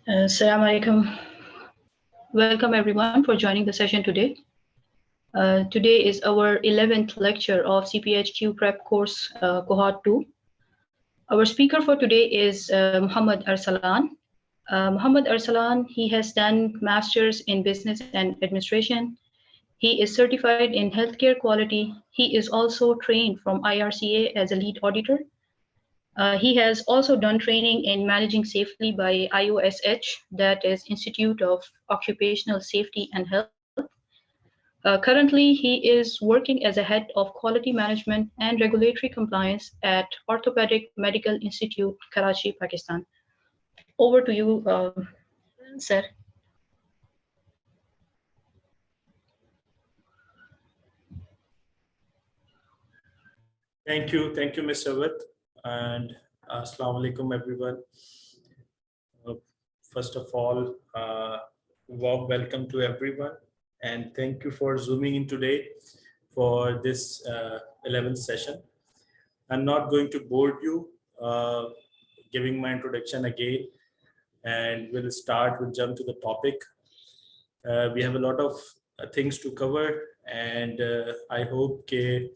Assalamu alaikum. Welcome everyone for joining the session today. Today is our 11th lecture of CPHQ Prep course Cohort 2. Our speaker for today is Muhammad Arsalan. Muhammad Arsalan, he has done Masters in Business and Administration. He is certified in healthcare quality. He is also trained from IRCA as a lead auditor. He has also done training in managing safely by IOSH, that is Institute of Occupational Safety and Health. Currently, he is working as a head of quality management and regulatory compliance at Orthopedic Medical Institute, Karachi, Pakistan. Over to you, sir. Thank you, Ms. Awad, and Assalamu alaikum, everyone. First of all, warm welcome to everyone, and thank you for zooming in today for this 11th session. I'm not going to bore you giving my introduction again, and we'll jump to the topic. We have a lot of things to cover, and I hope कि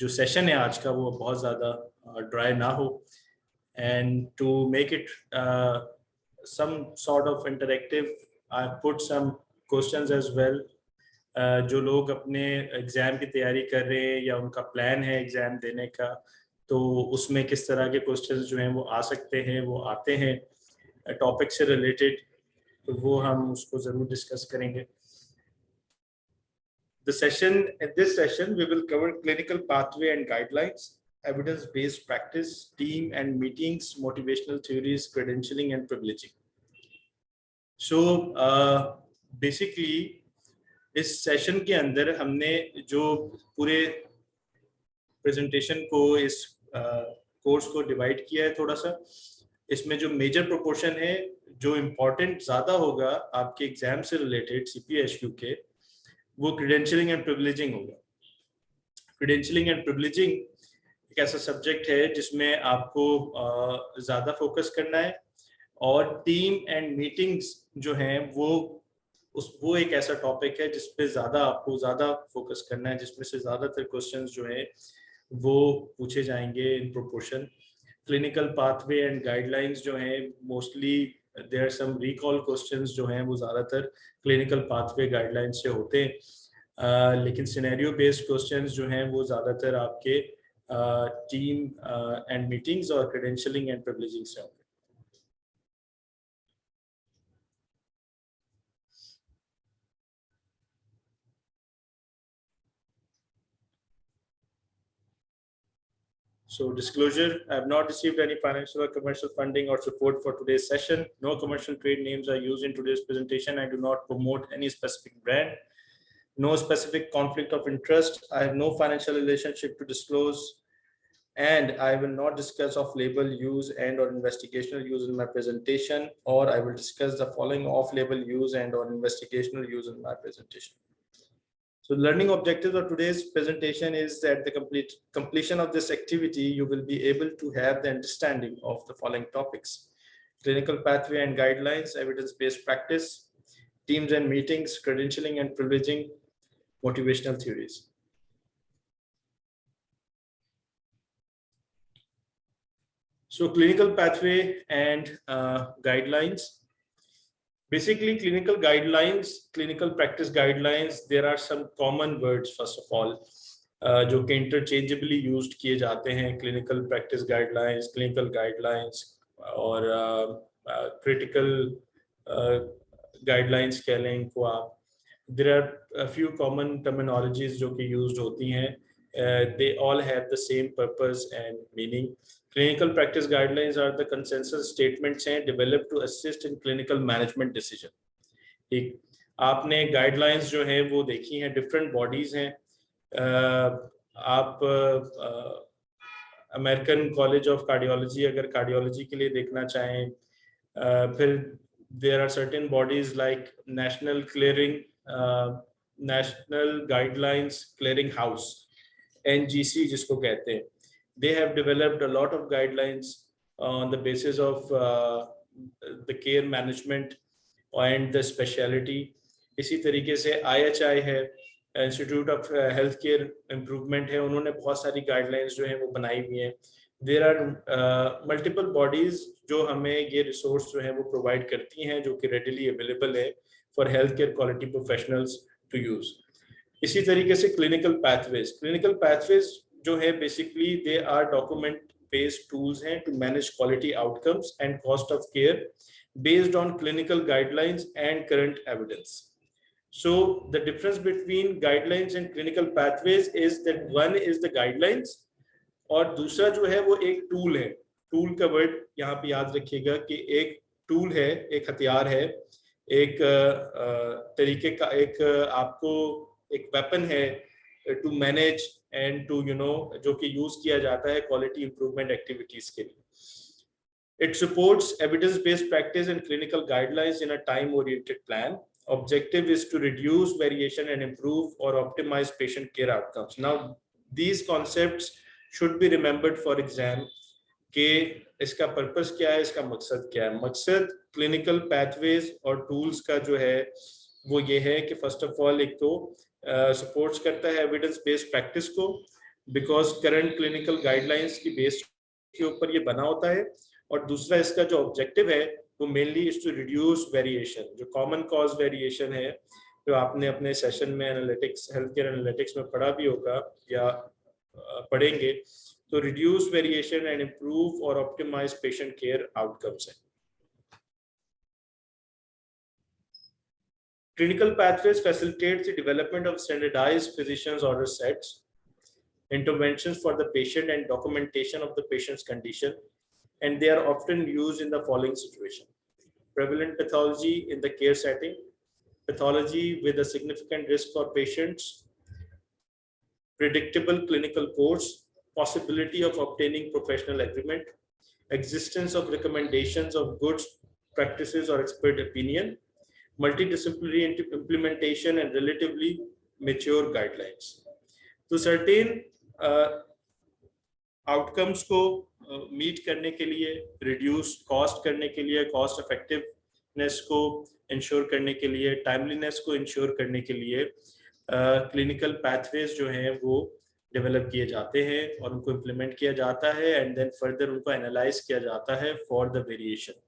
जो session है आज का वो बहुत ज़्यादा dry ना हो, and to make it some sort of interactive, I put some questions as well. जो लोग अपने एग्ज़ाम की तैयारी कर रहे हैं या उनका प्लान है एग्ज़ाम देने का, तो उसमें किस तरह के क्वेश्चंस जो हैं वो आ सकते हैं, वो आते हैं टॉपिक से रिलेटेड, तो वो हम उसको ज़रूर डिस्कस करेंगे. In this session, we will cover clinical pathway and guidelines, evidence-based practice, team and meetings, motivational theories, credentialing and privileging. So basically, इस सेशन के अंदर हमने जो पूरे प्रेजेंटेशन को इस कोर्स को डिवाइड किया है थोड़ा सा. इसमें जो मेजर प्रोपोर्शन है, जो इम्पोर्टेंट ज़्यादा होगा आपके एग्जाम से रिलेटेड CPHQ के, वो क्रेडेंशियलिंग एंड प्रिविलेजिंग होगा. क्रेडेंशियलिंग एंड प्रिविलेजिंग एक ऐसा सब्जेक्ट है जिसमें आपको ज़्यादा फोकस करना है, और टीम एंड मीटिंग्स जो हैं वो एक ऐसा टॉपिक है जिस पे आपको ज़्यादा फोकस करना है, जिसमें से ज़्यादातर क्वेश्चंस जो हैं वो पूछे जाएंगे in proportion. Clinical pathway and guidelines जो हैं mostly there are some recall questions जो हैं वो ज़्यादातर क्लिनिकल पाथवे गाइडलाइंस से होते हैं, लेकिन सिनेरियो बेस्ड क्वेश्चंस जो हैं वो ज़्यादातर आपके टीम एंड मीटिंग्स और क्रेडेंशियलिंग एंड प्रिविलेजिंग से होंगे. So disclosure, I have not received any financial or commercial funding or support for today's session. No commercial trade names are used in today's presentation. I do not promote any specific brand. No specific conflict of interest. I have no financial relationship to disclose, and I will not discuss off-label use and or investigational use in my presentation, or I will discuss the following off-label use and or investigational use in my presentation. So learning objectives of today's presentation is that the completion of this activity, you will be able to have the understanding of the following topics: clinical pathway and guidelines, evidence-based practice, teams and meetings, credentialing and privileging, motivational theories. So clinical pathway and guidelines. Basically, clinical guidelines, clinical practice guidelines, there are some common words, first of all, जो कि interchangeably used किए जाते हैं. Clinical practice guidelines, clinical guidelines, और critical guidelines कह लें इनको आप. There are a few common terminologies जो कि used होती हैं. They all have the same purpose and meaning. Clinical practice guidelines are the consensus statements हैं developed to assist in clinical management decision. ठीक, आपने guidelines जो हैं वो देखी हैं, different bodies हैं. आप American College of Cardiology अगर cardiology के लिए देखना चाहें, फिर there are certain bodies like National Guidelines Clearing House, NGC जिसको कहते हैं. They have developed a lot of guidelines on the basis of the care management and the speciality. इसी तरीके से IHI है, institute of health care improvement है, उन्होंने बहुत सारी गाइडलाइंस जो है वो बनाई हुई हैं। देर आर मल्टीपल बॉडीज जो हमें ये रिसोर्स जो है वो प्रोवाइड करती हैं, जो कि रेडिली अवेलेबल है for health care quality professionals to use. इसी तरीके से क्लिनिकल पैथवेज जो है basically they are document based tools हैं to manage quality outcomes and cost of care based on clinical guidelines and current evidence. So the difference between guidelines and clinical pathways is that one is the guidelines और दूसरा जो है वो एक tool है। Tool का word यहाँ पे याद रखिएगा कि एक टूल है, एक हथियार है, एक तरीके का एक आपको एक वेपन है टू मैनेज एंड टू जो कि यूज किया जाता है क्वालिटी इंप्रूवमेंट एक्टिविटीज के लिए। It supports evidence-based practice and clinical guidelines in a time-oriented plan. Objective is to reduce variation and improve or optimize patient care outcomes. Now, these concepts should be remembered for exam. कि इसका purpose क्या है, इसका मकसद क्या है। मकसद clinical pathways और टूल्स का जो है वो ये है कि फर्स्ट ऑफ ऑल एक तो सपोर्ट्स करता है एविडेंस बेस्ड प्रैक्टिस को, बिकॉज करंट क्लिनिकल गाइडलाइंस की बेस के ऊपर ये बना होता है। और दूसरा इसका जो ऑब्जेक्टिव है वो mainly is to reduce variation, जो कॉमन कॉज वेरिएशन है, जो आपने अपने सेशन में एनालिटिक्स हेल्थ केयर एनालिटिक्स में पढ़ा भी होगा या पढ़ेंगे, तो रिड्यूस वेरिएशन एंड इम्प्रूव और ऑप्टिमाइज पेशेंट केयर आउटकम्स है। Clinical pathways facilitates the development of standardized physician's order sets, interventions for the patient and documentation of the patient's condition, and they are often used in the following situation: prevalent pathology in the care setting, pathology with a significant risk for patients, predictable clinical course, possibility of obtaining professional agreement, existence of recommendations of good practices or expert opinion, multidisciplinary implementation and relatively mature guidelines. तो certain outcomes को meet करने के लिए, reduce cost करने के लिए, cost effectiveness को ensure करने के लिए, टाइमलीनेस को इंश्योर करने के लिए क्लिनिकल पैथवेज जो हैं वो डेवलप किए जाते हैं और उनको इम्प्लीमेंट किया जाता है एंड देन फर्दर उनको एनालाइज किया जाता है for the variation.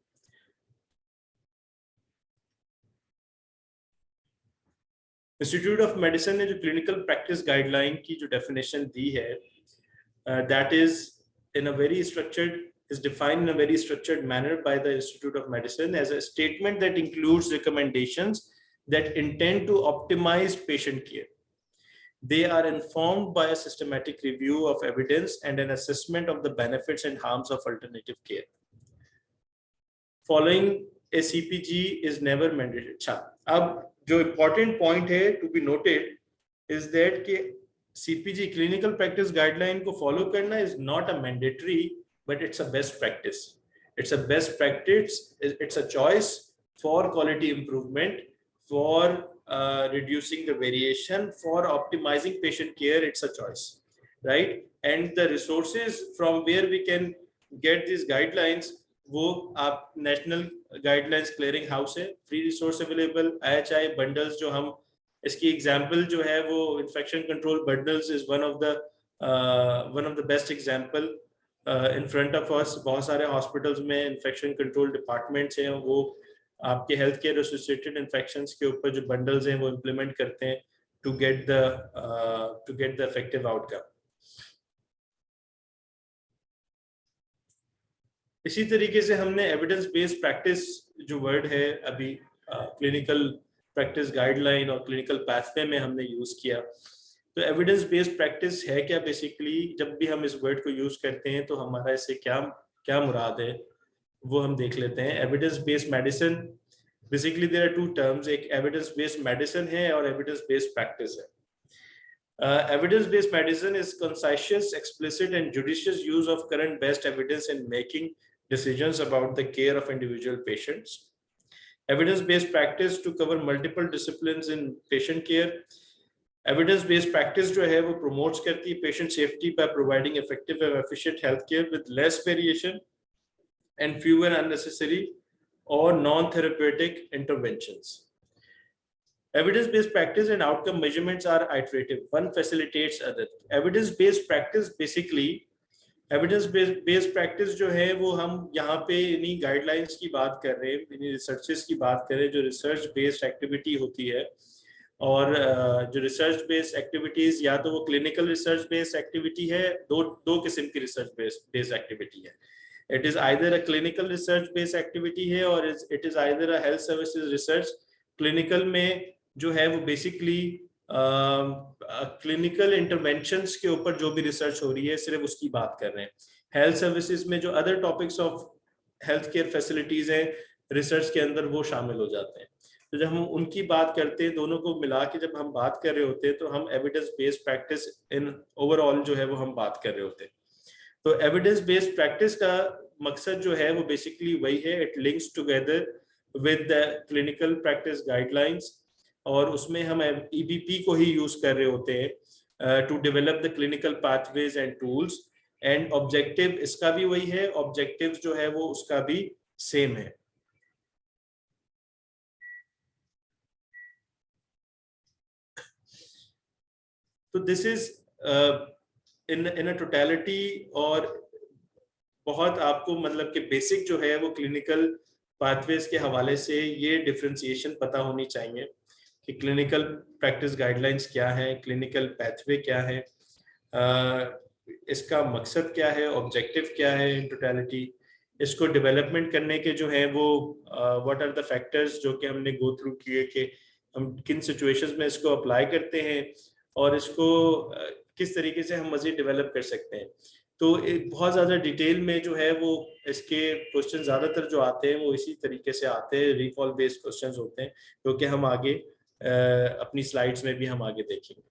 Institute of medicine ने जो क्लिनिकल प्रैक्टिस गाइडलाइन की जो डेफिनेशन दी है, that is in a very structured is defined in a very structured manner by the Institute of Medicine as a statement that includes recommendations that intend to optimize patient care. They are informed by a systematic review of evidence and an assessment of the benefits and harms of alternative care. Following a CPG is never mandatory. अब जो important point है to be noted is that कि CPG clinical practice guideline को follow करना is not a mandatory, but it's a best practice. It's a best practice. It's a choice for quality improvement, for reducing the variation, for optimizing patient care. It's a choice, right? And the resources from where we can get these guidelines, वो आप national guidelines clearing house है, free resource available, IHI bundles जो हम इसकी example जो है वो infection control bundles is one of the best example in front of us. बहुत सारे हॉस्पिटल्स में इन्फेक्शन कंट्रोल डिपार्टमेंट्स हैं, वो आपके हेल्थ केयर एसोसिएटेड इन्फेक्शंस के ऊपर जो बंडल्स हैं वो इम्प्लीमेंट करते हैं to get the effective outcome. इसी तरीके से हमने एविडेंस बेस्ड प्रैक्टिस जो वर्ड है अभी क्लिनिकल प्रैक्टिस गाइडलाइन और क्लिनिकल पैथवे में हमने यूज किया। तो एविडेंस बेस्ड प्रैक्टिस है क्या? बेसिकली जब भी हम इस वर्ड को यूज करते हैं तो हमारा इससे क्या मुराद है वो हम देख लेते हैं। Evidence based medicine, basically there are two terms, एक एविडेंस बेस्ड मेडिसिन है और एविडेंस बेस्ड प्रैक्टिस है। Evidence based medicine is conscientious, explicit and judicious use of current best evidence in making decisions about the care of individual patients. Evidence-based practice to cover multiple disciplines in patient care. Evidence-based practice जो है वो promotes करती है patient safety by providing effective and efficient healthcare with less variation and fewer unnecessary or non-therapeutic interventions. Evidence-based practice and outcome measurements are iterative. One facilitates other. Evidence-based practice basically, evidence-based practice जो है वो हम यहाँ पे इन्हीं guidelines की बात कर रहे हैं, इन्हीं researches की बात कर रहे हैं जो research-based activity होती है. और जो research based activities या तो वो clinical research based activity है, दो किस्म की research based activity है. It is either a clinical research based activity है और it is either a health services research. Clinical में जो है वो basically clinical interventions के ऊपर जो भी research हो रही है सिर्फ उसकी बात कर रहे हैं. Health services में जो other topics of healthcare facilities हैं research के अंदर वो शामिल हो जाते हैं. तो जब हम उनकी बात करते हैं दोनों को मिला के जब हम बात कर रहे होते हैं तो हम evidence based practice in overall जो है वो हम बात कर रहे होते हैं. तो एविडेंस बेस्ड प्रैक्टिस का मकसद जो है वो बेसिकली वही है, it links together with the clinical practice guidelines और उसमें हम EBP को ही यूज कर रहे होते हैं to develop the clinical pathways and tools. And objective इसका भी वही है, ऑब्जेक्टिव जो है वो उसका भी सेम है. तो this is in a totality और बहुत आपको मतलब कि बेसिक जो है वो क्लिनिकल पाथवेज के हवाले से ये डिफरेंशिएशन पता होनी चाहिए कि क्लिनिकल प्रैक्टिस गाइडलाइंस क्या है, क्लिनिकल पाथवे क्या है, इसका मकसद क्या है, ऑब्जेक्टिव क्या है इन टोटलिटी. इसको डेवलपमेंट करने के जो है वो व्हाट आर द फैक्टर्स जो कि हमने गो थ्रू किए कि हम किन सिचुएशंस में इसको अप्लाई करते हैं और इसको किस तरीके से हम मज़ीद डेवलप कर सकते हैं. तो बहुत ज़्यादा डिटेल में जो है वो इसके क्वेश्चन ज़्यादातर जो आते हैं वो इसी तरीके से आते हैं, रिकॉल बेस्ड क्वेश्चंस होते हैं क्योंकि हम आगे अपनी स्लाइड्स में भी हम आगे देखेंगे.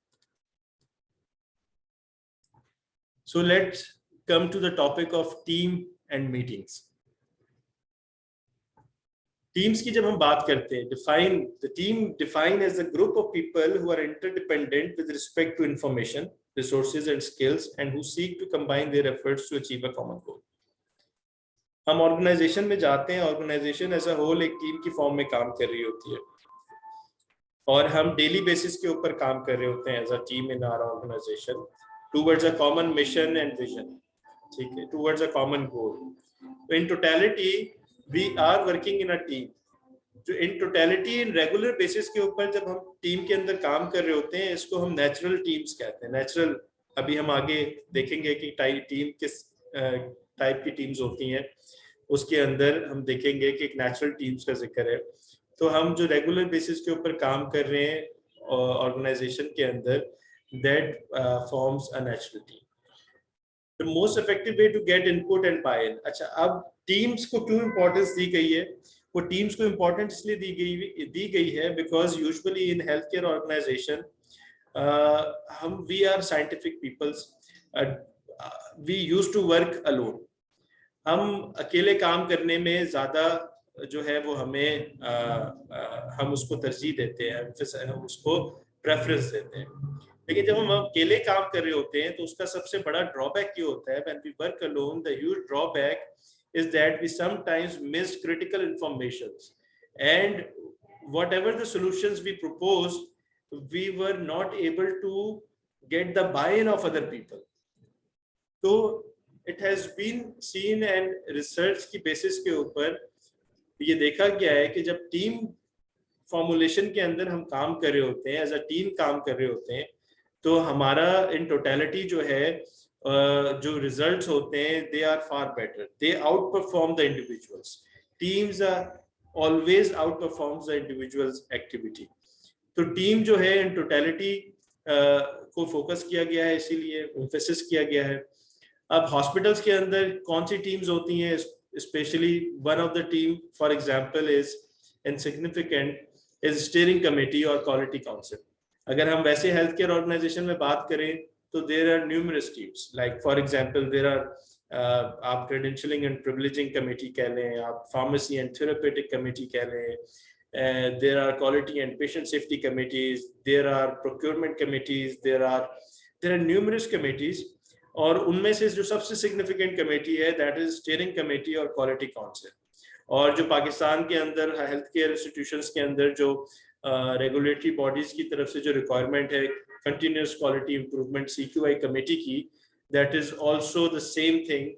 So let's come to the topic of team and meetings. Teams की जब हम बात करते हैं, define as a group of people who are interdependent with respect to information, resources and skills and who seek to combine their efforts to achieve a common goal. हम organisation में जाते हैं, ऑर्गेनाइजेशन एज अ होल एक team की form में काम कर रही होती है और हम डेली बेसिस के ऊपर काम कर रहे होते हैं as a team in our organization towards a common mission and vision. ठीक है, टूवर्ड्स अ कॉमन गोल. तो in totality we are working in a team. जो in totality in regular basis के ऊपर जब हम टीम के अंदर काम कर रहे होते हैं इसको हम नेचुरल टीम्स कहते हैं. नेचुरल अभी हम आगे देखेंगे कि टीम किस टाइप की टीम्स होती हैं, उसके अंदर हम देखेंगे कि एक नेचुरल टीम्स का जिक्र है. तो हम जो रेगुलर बेसिस के ऊपर काम कर रहे हैं ऑर्गेनाइजेशन के अंदर that forms a natural team. The most effective way to get input and buy-in. अच्छा, अब टीम्स को क्यों इम्पोर्टेंस दी गई है? वो टीम्स को इम्पोर्टेंस इसलिए दी गई है because usually in health care organisation हम we are scientific peoples, we used to work alone. हम अकेले काम करने में ज़्यादा जो है वो हमें हम उसको तरजीह देते हैं, हम उसको प्रेफरेंस देते हैं. लेकिन जब हम अकेले काम कर रहे होते हैं तो उसका सबसे बड़ा ड्रॉबैक ये होता है, when we work alone, the huge drawback is that we sometimes miss critical informations and whatever the solutions we propose, we were not able to get the buy-in of other people. So it has been seen and research की basis के ऊपर ये देखा गया है कि जब team formulation के अंदर हम काम कर रहे होते हैं, एज अ टीम काम कर रहे होते हैं, तो हमारा इन टोटलिटी जो है जो रिजल्ट्स होते हैं they are far better, they outperform the individuals. Teams are always outperforms the individuals activity. तो टीम जो है इन टोटलिटी को फोकस किया गया है, इसीलिए एम्फेसिस किया गया है. अब हॉस्पिटल्स के अंदर कौन सी टीम्स होती हैं? Specially one of the team for example is insignificant is steering committee और क्वालिटी काउंसिल. अगर हम वैसे हेल्थ केयर ऑर्गेनाइजेशन में बात करें तो there are numerous teams, like for example there are आप क्रेडेंशियलिंग एंड प्रिविलेजिंग कमेटी कह लें, आप फार्मेसी एंड थेरेप्यूटिक कमेटी कह लें, there are quality and patient safety committees, there are procurement committees, there are numerous committees. और उनमें से जो सबसे सिग्निफिकेंट कमेटी है दैट इज स्टीयरिंग कमेटी और क्वालिटी काउंसिल. और जो पाकिस्तान के अंदर हेल्थ केयर इंस्टीट्यूशंस के अंदर जो रेगुलेटरी बॉडीज की तरफ से जो रिक्वायरमेंट है continuous quality improvement CQI committee की, that is also the same thing,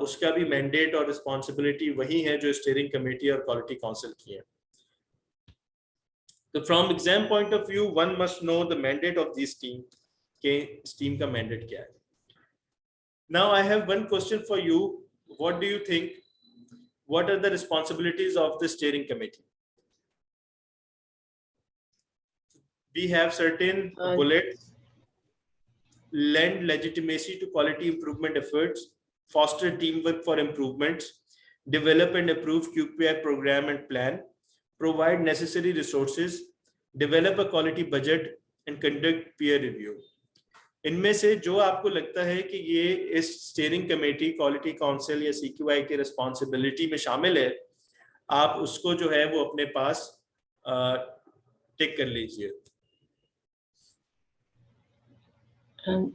उसका भी मैंडेट और रिस्पॉन्सिबिलिटी वही है जो स्टीयरिंग कमेटी और क्वालिटी काउंसिल की है. तो from exam point of view one must know the mandate of this team, के इस टीम का मैंडेट क्या है. Now I have one question for you. What do you think, what are the responsibilities of the steering committee? We have certain bullets: lend legitimacy to quality improvement efforts, foster teamwork for improvements, develop and approve QPI program and plan, provide necessary resources, develop a quality budget and conduct peer review. इनमें से जो आपको लगता है कि ये इस steering committee, quality council या CQI की रिस्पॉन्सिबिलिटी में शामिल है, आप उसको जो है वो अपने पास टिक कर लीजिए.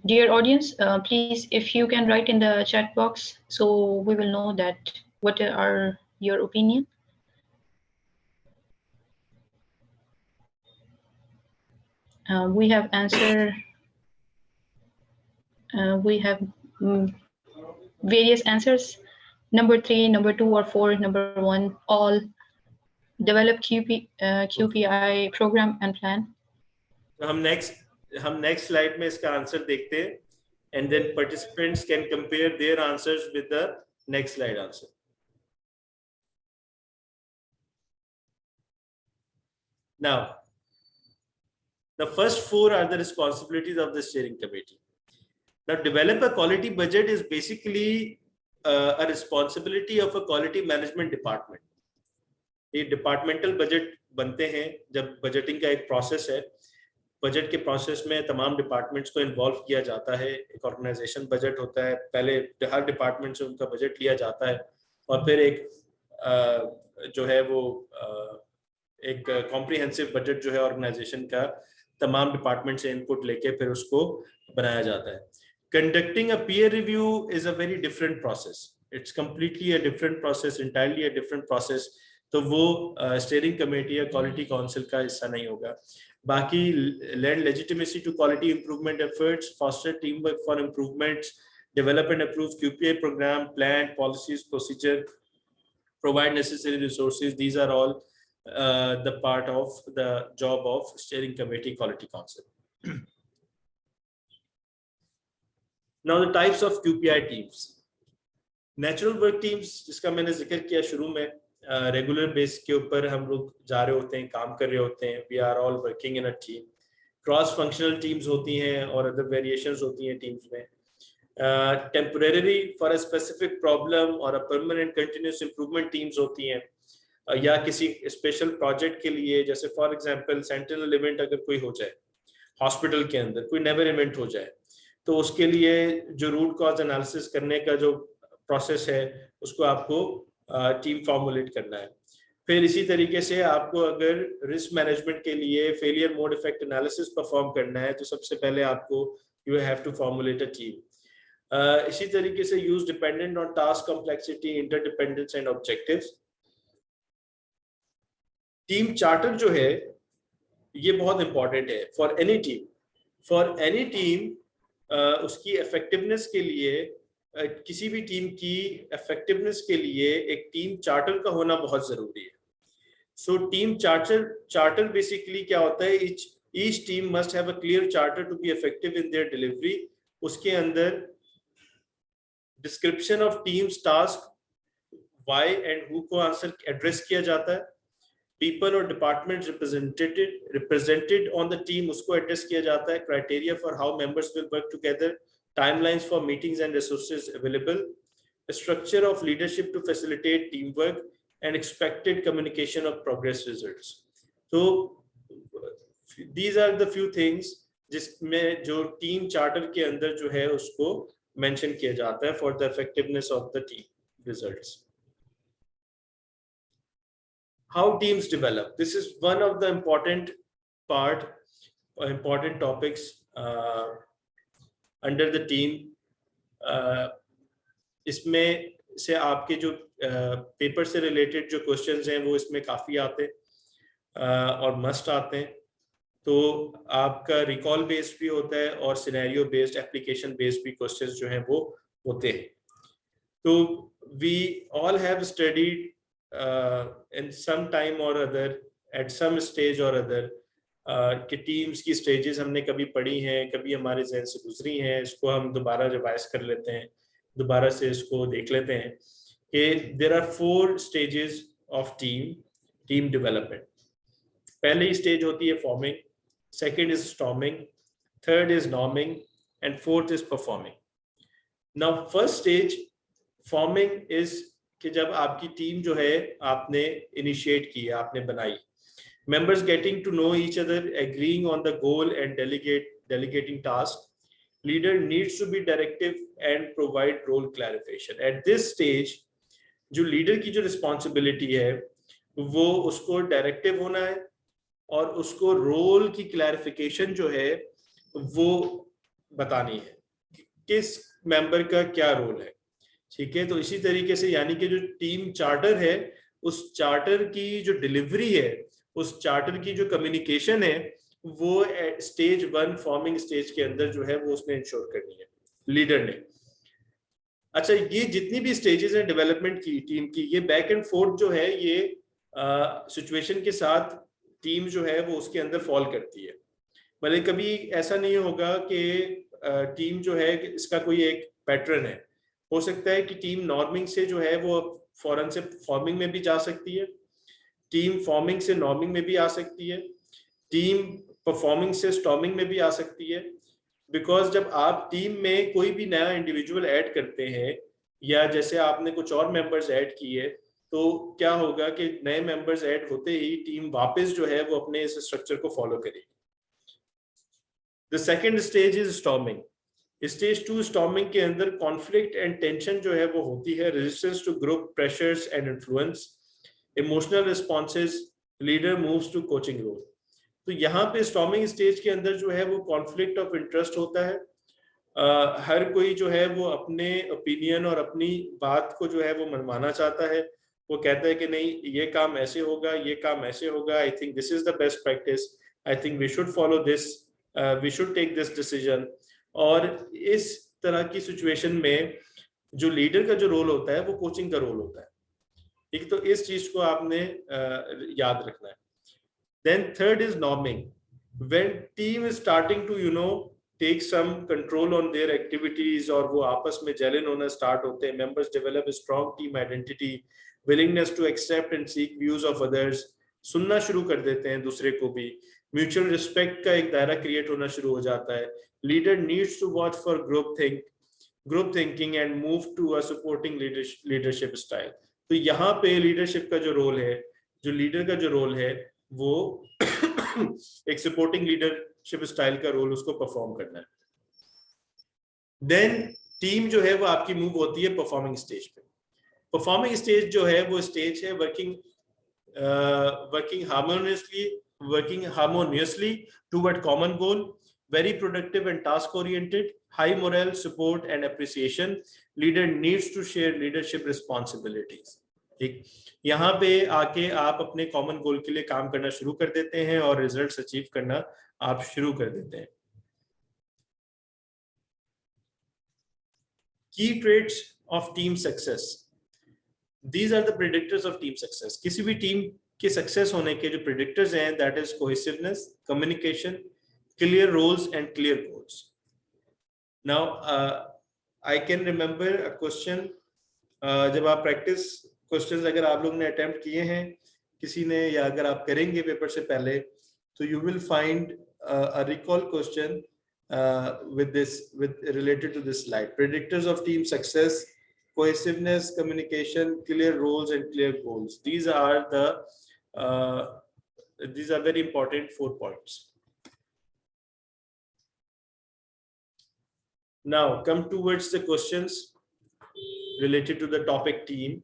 Dear audience, please, if you can write in the chat box, so we will know that what are your opinion. We have answer. We have various answers. Number 3, number 2 or 4, number 1, all. Develop QPI program and plan. हम next slide में इसका answer देखते हैं, and then participants can compare their answers with the next slide answer. Now, the first 4 are the responsibilities of the steering committee. Now, develop a quality budget is basically a responsibility of a quality management department. ये departmental budget बनते हैं. जब budgeting का एक process है, budget के process में तमाम डिपार्टमेंट्स को इन्वॉल्व किया जाता है. एक ऑर्गेनाइजेशन बजट होता है, पहले हर डिपार्टमेंट से उनका बजट लिया जाता है और फिर एक जो है वो एक कॉम्प्रिहेंसिव बजट जो है ऑर्गेनाइजेशन का तमाम डिपार्टमेंट से इनपुट लेके फिर उसको बनाया जाता है. Conducting a peer review is a very different process. It's completely a different process, entirely a different process. तो वो स्टीयरिंग कमेटी या क्वालिटी काउंसिल का हिस्सा नहीं होगा. बाकी lend legitimacy to quality improvement efforts, foster teamwork for improvements, develop and approve QPI program, plan, policies, procedure, provide necessary resources. These are all the part of the job of steering committee, quality council. Now the types of QPI teams. Natural work teams, जिसका मैंने जिक्र किया शुरू में, regular base के ऊपर हम लोग जा रहे होते हैं, काम कर रहे होते हैं. We are all working in a team. Cross functional teams होती हैं और अदर वेरिएशंस होती हैं टीम्स में. Temporary for a specific problem और a permanent continuous improvement teams होती हैं, या किसी स्पेशल प्रोजेक्ट के लिए, जैसे फॉर एग्जांपल सेंटिनल इवेंट अगर कोई हो जाए हॉस्पिटल के अंदर, कोई नेवर इवेंट हो जाए, तो उसके लिए जो रूट कॉज एनालिसिस करने का जो प्रोसेस है उसको आपको टीम फॉर्मुलेट करना है. फिर इसी तरीके से आपको अगर रिस्क मैनेजमेंट के लिए failure mode effect analysis perform करना है तो सबसे पहले आपको you have to formulate a team. इसी तरीके से use dependent on task complexity, interdependence and objectives. Team charter जो है ये बहुत इंपॉर्टेंट है for any team. For any team उसकी इफेक्टिवनेस के लिए, किसी भी टीम की इफेक्टिवनेस के लिए एक टीम चार्टर का होना बहुत जरूरी है. सो टीम चार्टर बेसिकली क्या होता है, each team must have a clear charter to be effective in their delivery. उसके अंदर description of team's task, why and who को आंसर एड्रेस किया जाता है. पीपल और department represented on the team उसको एड्रेस किया जाता है. Criteria for how members will work together, timelines for meetings and resources available, a structure of leadership to facilitate teamwork, and expected communication of progress results. So these are the few things जिसमें जो team charter के अंदर जो है उसको mention किया जाता है for the effectiveness of the team results. How teams develop. This is one of the important topics under the team. इसमें से आपके जो पेपर से रिलेटेड जो क्वेश्चंस हैं वो इसमें काफ़ी आते हैं और मस्ट आते हैं। तो आपका रिकॉल बेस्ड भी होता है और सिनेरियो बेस्ड, एप्लीकेशन बेस्ड भी क्वेश्चंस जो हैं वो होते हैं। तो we all have studied in some time और अदर, एट सम स्टेज और अदर, कि टीम्स की स्टेजेस हमने कभी पढ़ी हैं, कभी हमारे जहन से गुजरी हैं, इसको हम दोबारा रिवाइज कर लेते हैं, दोबारा से इसको देख लेते हैं कि there are 4 stages of team development. पहली स्टेज होती है forming, second is storming, third is norming and fourth is performing. Now first stage forming is कि जब आपकी टीम जो है आपने इनिशिएट की, आपने बनाई, members getting to know each other, agreeing on the goal and delegating tasks. Leader needs to be directive and provide role clarification. At this stage, जो leader की जो responsibility है वो उसको directive होना है और उसको role की clarification जो है वो बतानी है, किस member का क्या role है। ठीक है, तो इसी तरीके से यानी कि जो टीम चार्टर है उस चार्टर की जो डिलीवरी है, उस चार्टर की जो कम्युनिकेशन है वो स्टेज 1 फॉर्मिंग स्टेज के अंदर जो है वो उसने इंश्योर करनी है लीडर ने। अच्छा, ये जितनी भी स्टेजेस हैं डेवलपमेंट की टीम की, ये बैक एंड फोर्थ जो है ये सिचुएशन के साथ टीम जो है वो उसके अंदर फॉल करती है। भले कभी ऐसा नहीं होगा कि टीम जो है इसका कोई एक पैटर्न है, हो सकता है कि टीम नॉर्मिंग से जो है वो फौरन से फॉर्मिंग में भी जा सकती है, टीम फॉर्मिंग से नॉर्मिंग में भी आ सकती है, टीम परफॉर्मिंग से स्टॉर्मिंग में भी आ सकती है। बिकॉज जब आप टीम में कोई भी नया इंडिविजुअल ऐड करते हैं या जैसे आपने कुछ और मेंबर्स ऐड किए, तो क्या होगा कि नए मेंबर्स ऐड होते ही टीम वापस जो है वो अपने इस स्ट्रक्चर को फॉलो करेगी। The second stage is storming. Stage 2 storming के अंदर कॉन्फ्लिक्ट एंड टेंशन जो है वो होती है, resistance to group pressures and influence, emotional responses, leader moves to coaching role. तो यहाँ पे स्टॉर्मिंग स्टेज के अंदर जो है वो कॉन्फ्लिक्ट ऑफ इंटरेस्ट होता है। हर कोई जो है वो अपने ओपिनियन और अपनी बात को जो है वो मनवाना चाहता है। वो कहता है कि नहीं, ये काम ऐसे होगा, ये काम ऐसे होगा, I think this is the best practice, I think we should follow this, we should take this decision. और इस तरह की सिचुएशन में जो लीडर का जो रोल होता है वो कोचिंग का रोल होता है। ठीक, तो इस चीज को आपने याद रखना है। Then third is norming. When team is starting to take some control on their activities और वो आपस में जेलन होना स्टार्ट होते हैं, members develop a strong team identity, willingness to accept and seek views of others, सुनना शुरू कर देते हैं दूसरे को भी, म्यूचुअल रिस्पेक्ट का एक दायरा क्रिएट होना शुरू हो जाता है। Leader needs to watch for group thinking and move to a supporting leadership style. तो यहाँ पे लीडरशिप का जो रोल है, जो लीडर का जो रोल है वो एक सपोर्टिंग लीडरशिप स्टाइल का रोल उसको परफॉर्म करना है। देन टीम जो है वो आपकी मूव होती है परफॉर्मिंग स्टेज पे। परफॉर्मिंग स्टेज जो है वो स्टेज है working harmoniously toward common goal, very productive and task oriented, high morale, support and appreciation. Leader needs to share leadership responsibilities. ठीक, यहाँ पे आके आप अपने कॉमन गोल के लिए काम करना शुरू कर देते हैं और रिजल्ट्स अचीव करना आप शुरू कर देते हैं। Key traits of team success. These are the predictors of team success. किसी भी टीम के सक्सेस होने के जो predictors हैं, that is cohesiveness, communication, clear roles and clear goals. Now I can remember a question, जब आप प्रैक्टिस क्वेश्चंस अगर आप लोग ने अटेम्प्ट किए हैं किसी ने या अगर आप करेंगे पेपर से पहले, तो you will find a recall question with related to this slide. Predictors of team success: cohesiveness, communication, clear roles and clear goals. These are very important 4 points. Now come towards the questions related to the topic team.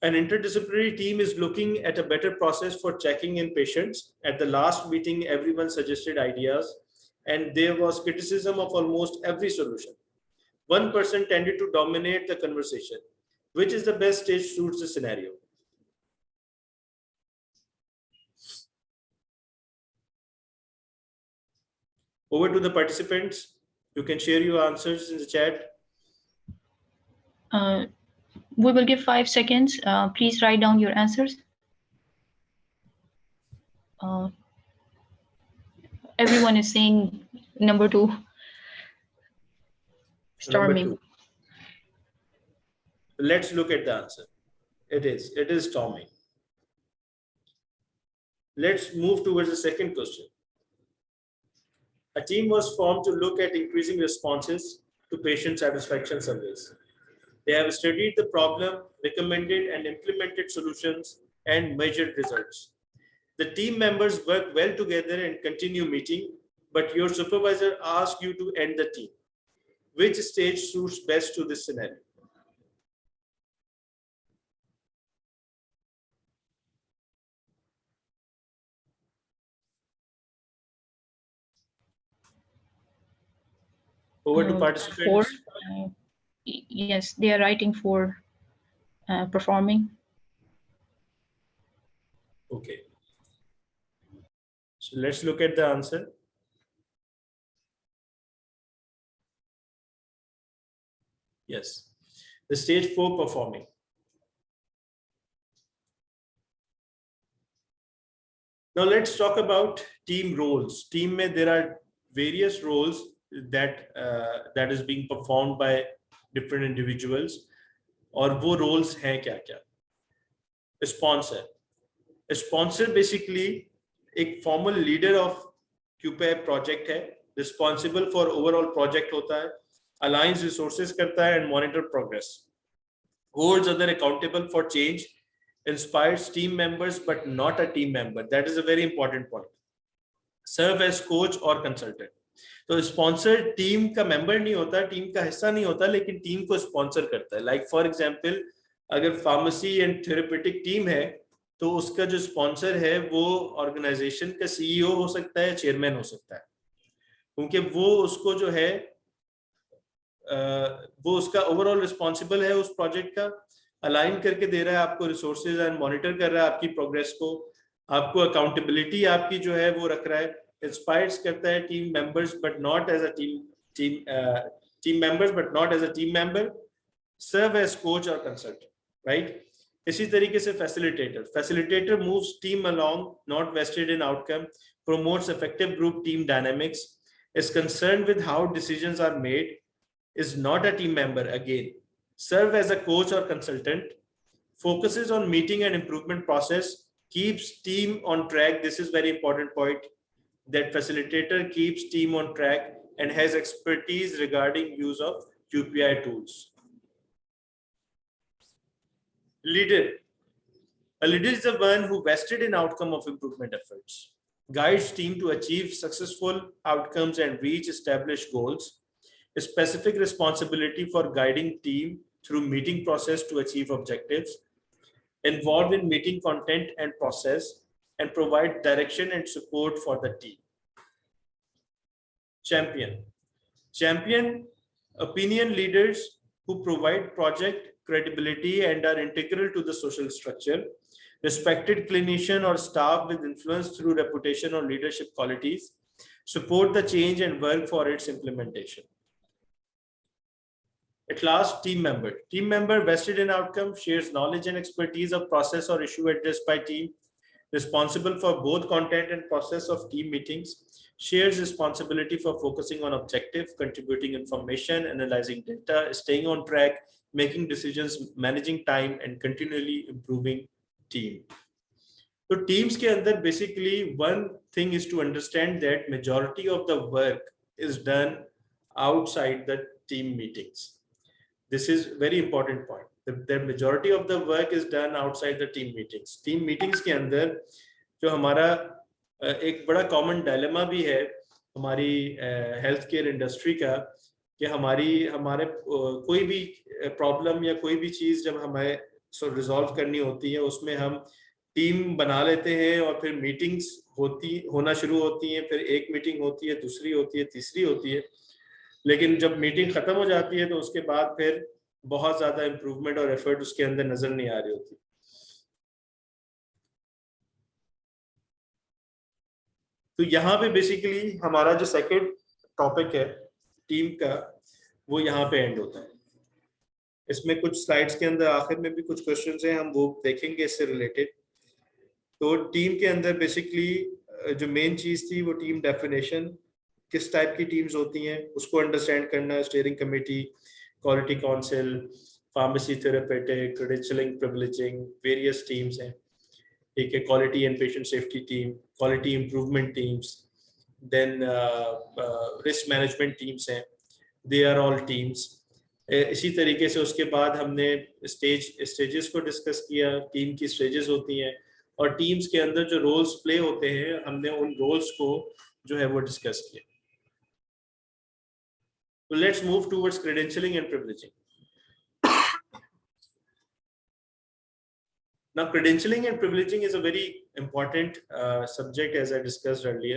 An interdisciplinary team is looking at a better process for checking in patients. At the last meeting, everyone suggested ideas and there was criticism of almost every solution. one person tended to dominate the conversation. Which is the best stage suits the scenario? Over to the participants. You can share your answers in the chat. We will give 5 seconds. Please write down your answers. Everyone is saying number 2. Storming. Number 2. Let's look at the answer. It is storming. Let's move towards the second question. A team was formed to look at increasing responses to patient satisfaction surveys. They have studied the problem, recommended and implemented solutions, and measured results. The team members work well together and continue meeting, but your supervisor asks you to end the team. Which stage suits best to this scenario? Over to participants. 4. Yes, they are writing for performing. Okay. So let's look at the answer. Yes, the stage 4, performing. Now let's talk about team roles. Team mein there are various roles that is being performed by different individuals. और वो roles हैं क्या-क्या? Sponsor. A sponsor basically एक formal leader of QPAP project है, responsible for overall project होता है, aligns resources करता है and monitor progress. Holds other accountable for change, inspires team members but not a team member. That is a very important point. Serve as coach or consultant. तो sponsor team का member नहीं होता, team का हिस्सा नहीं होता, लेकिन team को स्पॉन्सर करता है. लाइक फॉर एग्जांपल, अगर फार्मेसी एंड थेरेप्यूटिक टीम है तो उसका जो स्पॉन्सर है वो ऑर्गेनाइजेशन का सीईओ हो सकता है, चेयरमैन हो सकता है, क्योंकि वो उसको जो है वो उसका ओवरऑल रिस्पॉन्सिबल है उस प्रोजेक्ट का, अलाइन करके दे रहा है आपको रिसोर्सेज एंड मॉनिटर कर रहा है आपकी प्रोग्रेस को, आपको अकाउंटेबिलिटी आपकी जो है वो रख रहा है, इंस्पायर्स करता है team members but not as a team members but not as a team member, serve as coach और कंसल्टेंट, राइट. इसी तरीके से facilitator moves team along, not vested in outcome, promotes effective group team dynamics, is concerned with how decisions are made, is not a team member again, serve as a coach or consultant, focuses on meeting and improvement process, keeps team on track. This is very important point, that facilitator keeps team on track and has expertise regarding use of QPI tools. Leader. A leader is the one who vested in outcome of improvement efforts, guides team to achieve successful outcomes and reach established goals, a specific responsibility for guiding team through meeting process to achieve objectives, involved in meeting content and process, and provide direction and support for the team. Champion. Champion, opinion leaders who provide project credibility and are integral to the social structure, respected clinician or staff with influence through reputation or leadership qualities, support the change and work for its implementation. At last, team member. Team member vested in outcome, shares knowledge and expertise of process or issue addressed by team, responsible for both content and process of team meetings, shares responsibility for focusing on objective, contributing information, analyzing data, staying on track, making decisions, managing time, and continually improving team. So teams के अंदर basically one thing is to understand that majority of the work is done outside the team meetings. This is very important point. The majority of the work is done outside the team meetings. Team meetings के अंदर जो हमारा एक बड़ा common dilemma भी है हमारी healthcare industry का, कि हमारे कोई भी प्रॉब्लम या कोई भी चीज जब हमें रिजॉल्व करनी होती है उसमें हम टीम बना लेते हैं और फिर मीटिंग्स होना शुरू होती हैं, फिर एक मीटिंग होती है, दूसरी होती है, तीसरी होती है. लेकिन जब मीटिंग खत्म हो जाती है तो उसके बाद फिर बहुत ज्यादा इंप्रूवमेंट और एफर्ट उसके अंदर नजर नहीं आ रही होती। तो यहाँ पे बेसिकली हमारा जो सेकंड टॉपिक है टीम का, वो यहाँ पे एंड होता है। इसमें कुछ स्लाइड्स के अंदर आखिर में भी कुछ क्वेश्चंस हैं, हम वो देखेंगे इससे रिलेटेड। तो टीम के अंदर बेसिकली जो मेन चीज थी वो टीम डेफिनेशन, किस टाइप की टीम्स होती हैं उसको अंडरस्टैंड करना, steering committee, quality council, pharmacy therapeutic, credentialing, privileging, various teams हैं, ठीक है, quality and patient safety team, quality improvement teams, then risk management teams हैं, दे आर ऑल टीम्स। इसी तरीके से उसके बाद हमने स्टेजेस को डिस्कस किया, टीम की स्टेजेस होती हैं और टीम्स के अंदर जो रोल्स प्ले होते हैं हमने उन रोल्स को जो है वो डिस्कस किया। तो let's move towards credentialing and privileging. Now, credentialing and privileging is a very important subject, as I discussed earlier,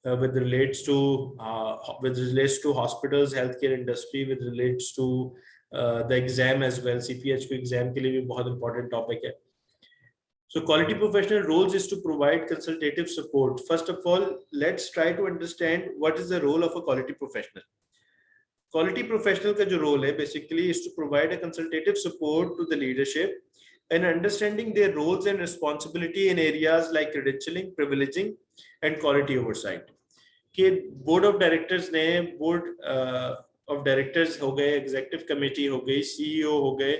with relates to hospitals, healthcare industry, with relates to the exam as well. CPHQ exam के लिए भी बहुत important topic है. So, quality professional roles is to provide consultative support. First of all, let's try to understand what is the role of a quality professional. Quality professional का जो role है basically is to provide a consultative support to the leadership and understanding their roles and responsibility in areas like credentialing, privileging, and quality oversight. कि board of directors ने board of directors हो गए, executive committee हो गई, CEO हो गए,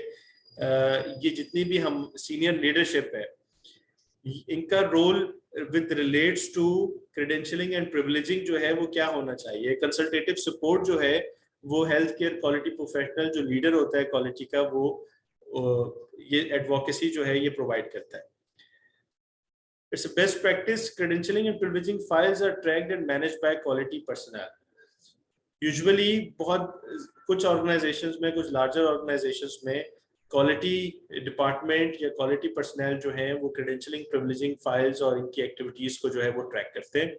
ये जितनी भी हम senior leadership है, इनका role with relates to credentialing and privileging जो है वो क्या होना चाहिए। consultative support जो है वो health care quality professional जो leader होता है quality का, वो ये एडवोकेसी जो है ये प्रोवाइड करता है। It's best practice credentialing and privileging files are tracked and managed by quality personnel. Usually बहुत कुछ ऑर्गेनाइजेशंस में, कुछ लार्जर ऑर्गेनाइजेशंस में क्वालिटी डिपार्टमेंट या क्वालिटी पर्सनल जो है वो क्रेडेंशियलिंग, प्रिविलेजिंग फाइल्स और इनकी एक्टिविटीज को जो है वो ट्रैक करते हैं।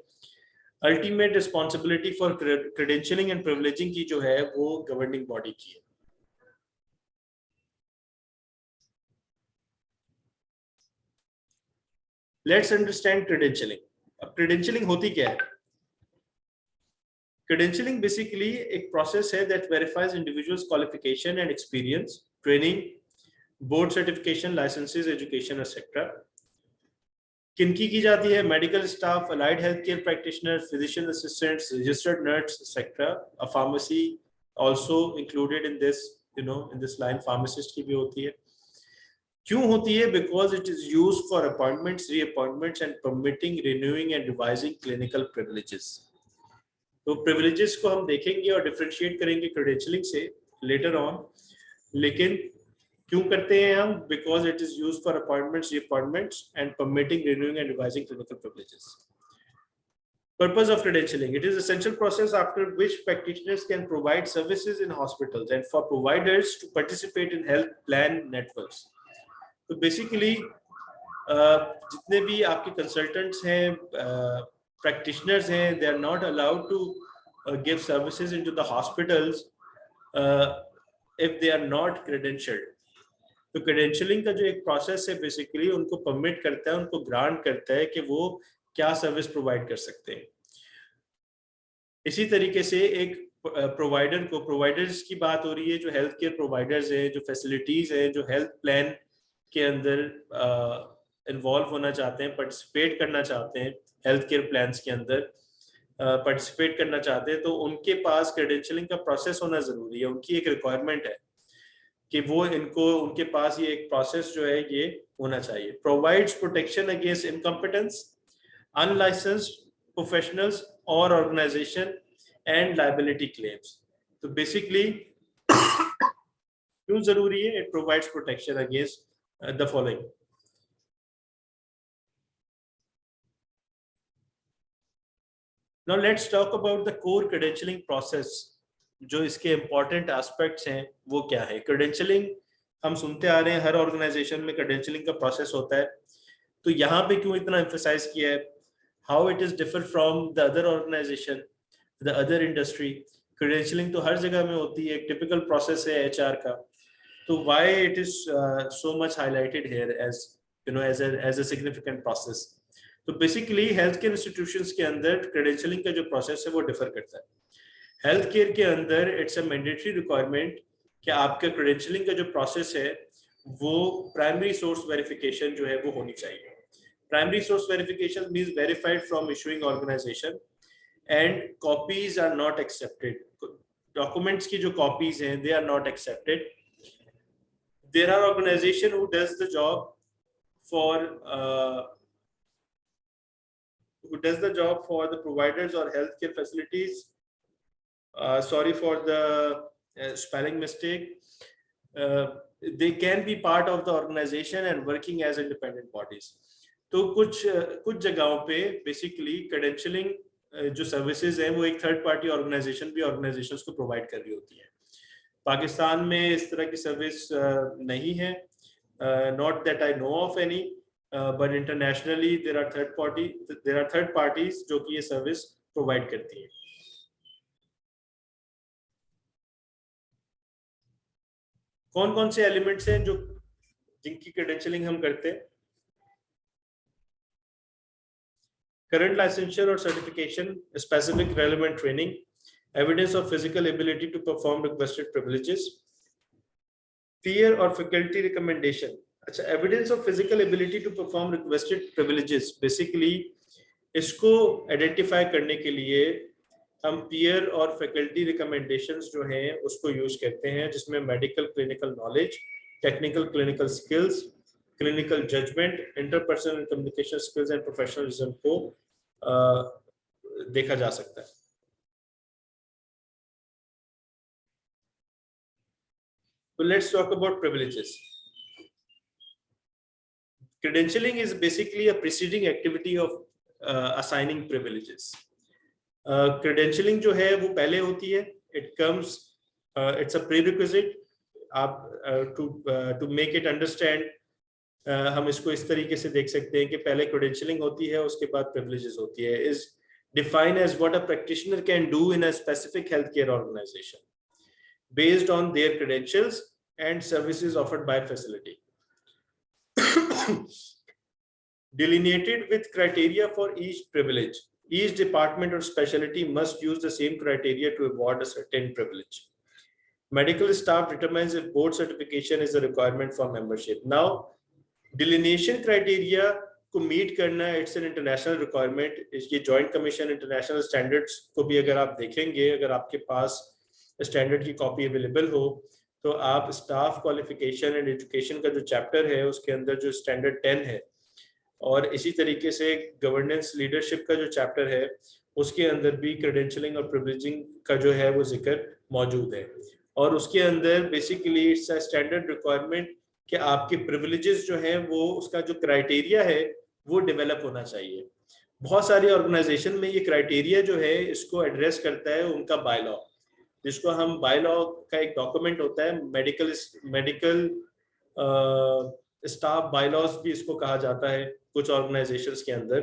Ultimate responsibility for credentialing and privileging की जो है वो गवर्निंग बॉडी की है। Let's understand credentialing. अब क्रेडेंशियलिंग होती क्या है? क्रेडेंशियलिंग बेसिकली एक प्रोसेस है that verifies individuals qualification and experience, training, board certification, licences, education etcetera. किनकी की जाती है? Medical staff, allied health care practitioner, physician assistants, registered nurse etcetera. A pharmacy also included in this, in this line pharmacist की भी होती है। क्यों होती है? Because it is used for appointments, reappointments and permitting, renewing and revising clinical privileges. तो privileges को हम देखेंगे और डिफरेंशिएट करेंगे क्रेडेंशियलिंग से लेटर ऑन, लेकिन क्यों करते हैं हम? Because it is used for appointments, reappointments and permitting, renewing and revising clinical privileges. Purpose of credentialing: it is an essential process after which practitioners can provide services in hospitals and for providers to participate in health plan networks. तो basically जितने भी आपके consultants हैं, practitioners हैं, they are not allowed to give services into the hospitals if they are not credentialed. तो credentialing का जो एक प्रोसेस है बेसिकली उनको परमिट करता है, उनको ग्रांट करता है कि वो क्या सर्विस प्रोवाइड कर सकते हैं। इसी तरीके से एक प्रोवाइडर को, प्रोवाइडर्स की बात हो रही है, जो हेल्थ केयर प्रोवाइडर्स हैं, जो फैसिलिटीज हैं, जो हेल्थ प्लान के अंदर इन्वॉल्व होना चाहते हैं, पार्टिसिपेट करना चाहते हैं, हेल्थ केयर प्लान्स के अंदर पार्टिसिपेट करना चाहते हैं, तो उनके पास क्रेडेंशियलिंग का प्रोसेस होना जरूरी है। उनकी एक रिक्वायरमेंट है कि वो उनके पास ये एक प्रोसेस जो है ये होना चाहिए। Provides protection against incompetence, unlicensed professionals और ऑर्गेनाइजेशन एंड लायबिलिटी क्लेम्स। तो बेसिकली क्यों जरूरी है? It provides protection against the following. Now let's talk about the core credentialing process. जो इसके important aspects हैं वो क्या है? Credentialing हम सुनते आ रहे हैं, हर ऑर्गेनाइजेशन में credentialing का process होता है। तो यहाँ पे क्यों इतना emphasize किया है? How it is differ from the other organization, the other industry? क्रेडेंशियलिंग तो हर जगह में होती है, एक टिपिकल प्रोसेस है एचआर का, तो why it is so much highlighted here as you know as a significant process? तो बेसिकली हेल्थ केयर इंस्टीट्यूशंस के अंदर क्रेडेंशियलिंग का जो प्रोसेस है वो डिफर करता है। हेल्थ केयर के अंदर इट्स अ मैंडेटरी रिक्वायरमेंट कि आपका क्रेडेंशियलिंग का जो प्रोसेस है वो प्राइमरी सोर्स वेरिफिकेशन जो है वो होनी चाहिए। Primary source verification means verified from issuing organization and copies are not accepted. Documents की जो कॉपीज हैं they are not accepted. There are organization who does the job for the providers or healthcare facilities. Sorry for the spelling mistake. They can be part of the organization and working as independent bodies. तो कुछ जगहों पे basically क्रेडेंशियलिंग जो services हैं वो एक third party organisation भी organisations को प्रोवाइड कर रही होती है। पाकिस्तान में इस तरह की सर्विस नहीं है, not that I know of any, but internationally there are third parties जो कि ये सर्विस प्रोवाइड करती हैं। कौन कौन से एलिमेंट्स हैं जिनकी क्रेडेंशियलिंग हम करते हैं? करंट लाइसेंसर और certification, specific relevant training, evidence of physical ability to perform requested privileges, peer और फैकल्टी रिकमेंडेशन। अच्छा, evidence of physical ability to perform requested privileges, basically इसको आइडेंटिफाई करने के लिए हम पीयर और फैकल्टी रिकमेंडेशंस जो हैं उसको यूज करते हैं, जिसमें medical clinical knowledge, technical clinical skills, clinical judgement, interpersonal communication skills and professionalism को देखा जा सकता है। So let's talk about privileges. Credentialing is basically a preceding activity of assigning privileges. Credentialing जो है वो पहले होती है, it comes, it's a prerequisite. आप to make it understand, हम इसको इस तरीके से देख सकते हैं कि पहले credentialing होती है, उसके बाद privileges होती है. Is defined as what a practitioner can do in a specific healthcare organization, based on their credentials and services offered by facility. Delineated with criteria for each privilege. Each department or specialty must use the same criteria to award a certain privilege. Medical staff determines if board certification is a requirement for membership. Now, delineation criteria को meet करना, it's an international requirement. इसकी Joint Commission International Standards को भी अगर आप देखेंगे, अगर आपके पास स्टैंडर्ड की कॉपी अवेलेबल हो, तो आप स्टाफ क्वालिफिकेशन एंड एजुकेशन का जो चैप्टर है उसके अंदर जो स्टैंडर्ड 10 है, और इसी तरीके से गवर्नेंस लीडरशिप का जो चैप्टर है उसके अंदर भी क्रेडेंशियलिंग और प्रिविलेजिंग का जो है वो जिक्र मौजूद है। और उसके अंदर basically it's a standard requirement कि आपके प्रिविलेजेस जो हैं वो उसका जो क्राइटेरिया है वो डेवलप होना चाहिए। बहुत सारी ऑर्गेनाइजेशन में ये क्राइटेरिया जो है इसको एड्रेस करता है उनका बायलॉ, जिसको हम बायलॉ का एक डॉक्यूमेंट होता है, मेडिकल स्टाफ बायलॉज भी इसको कहा जाता है कुछ ऑर्गेनाइजेशंस के अंदर।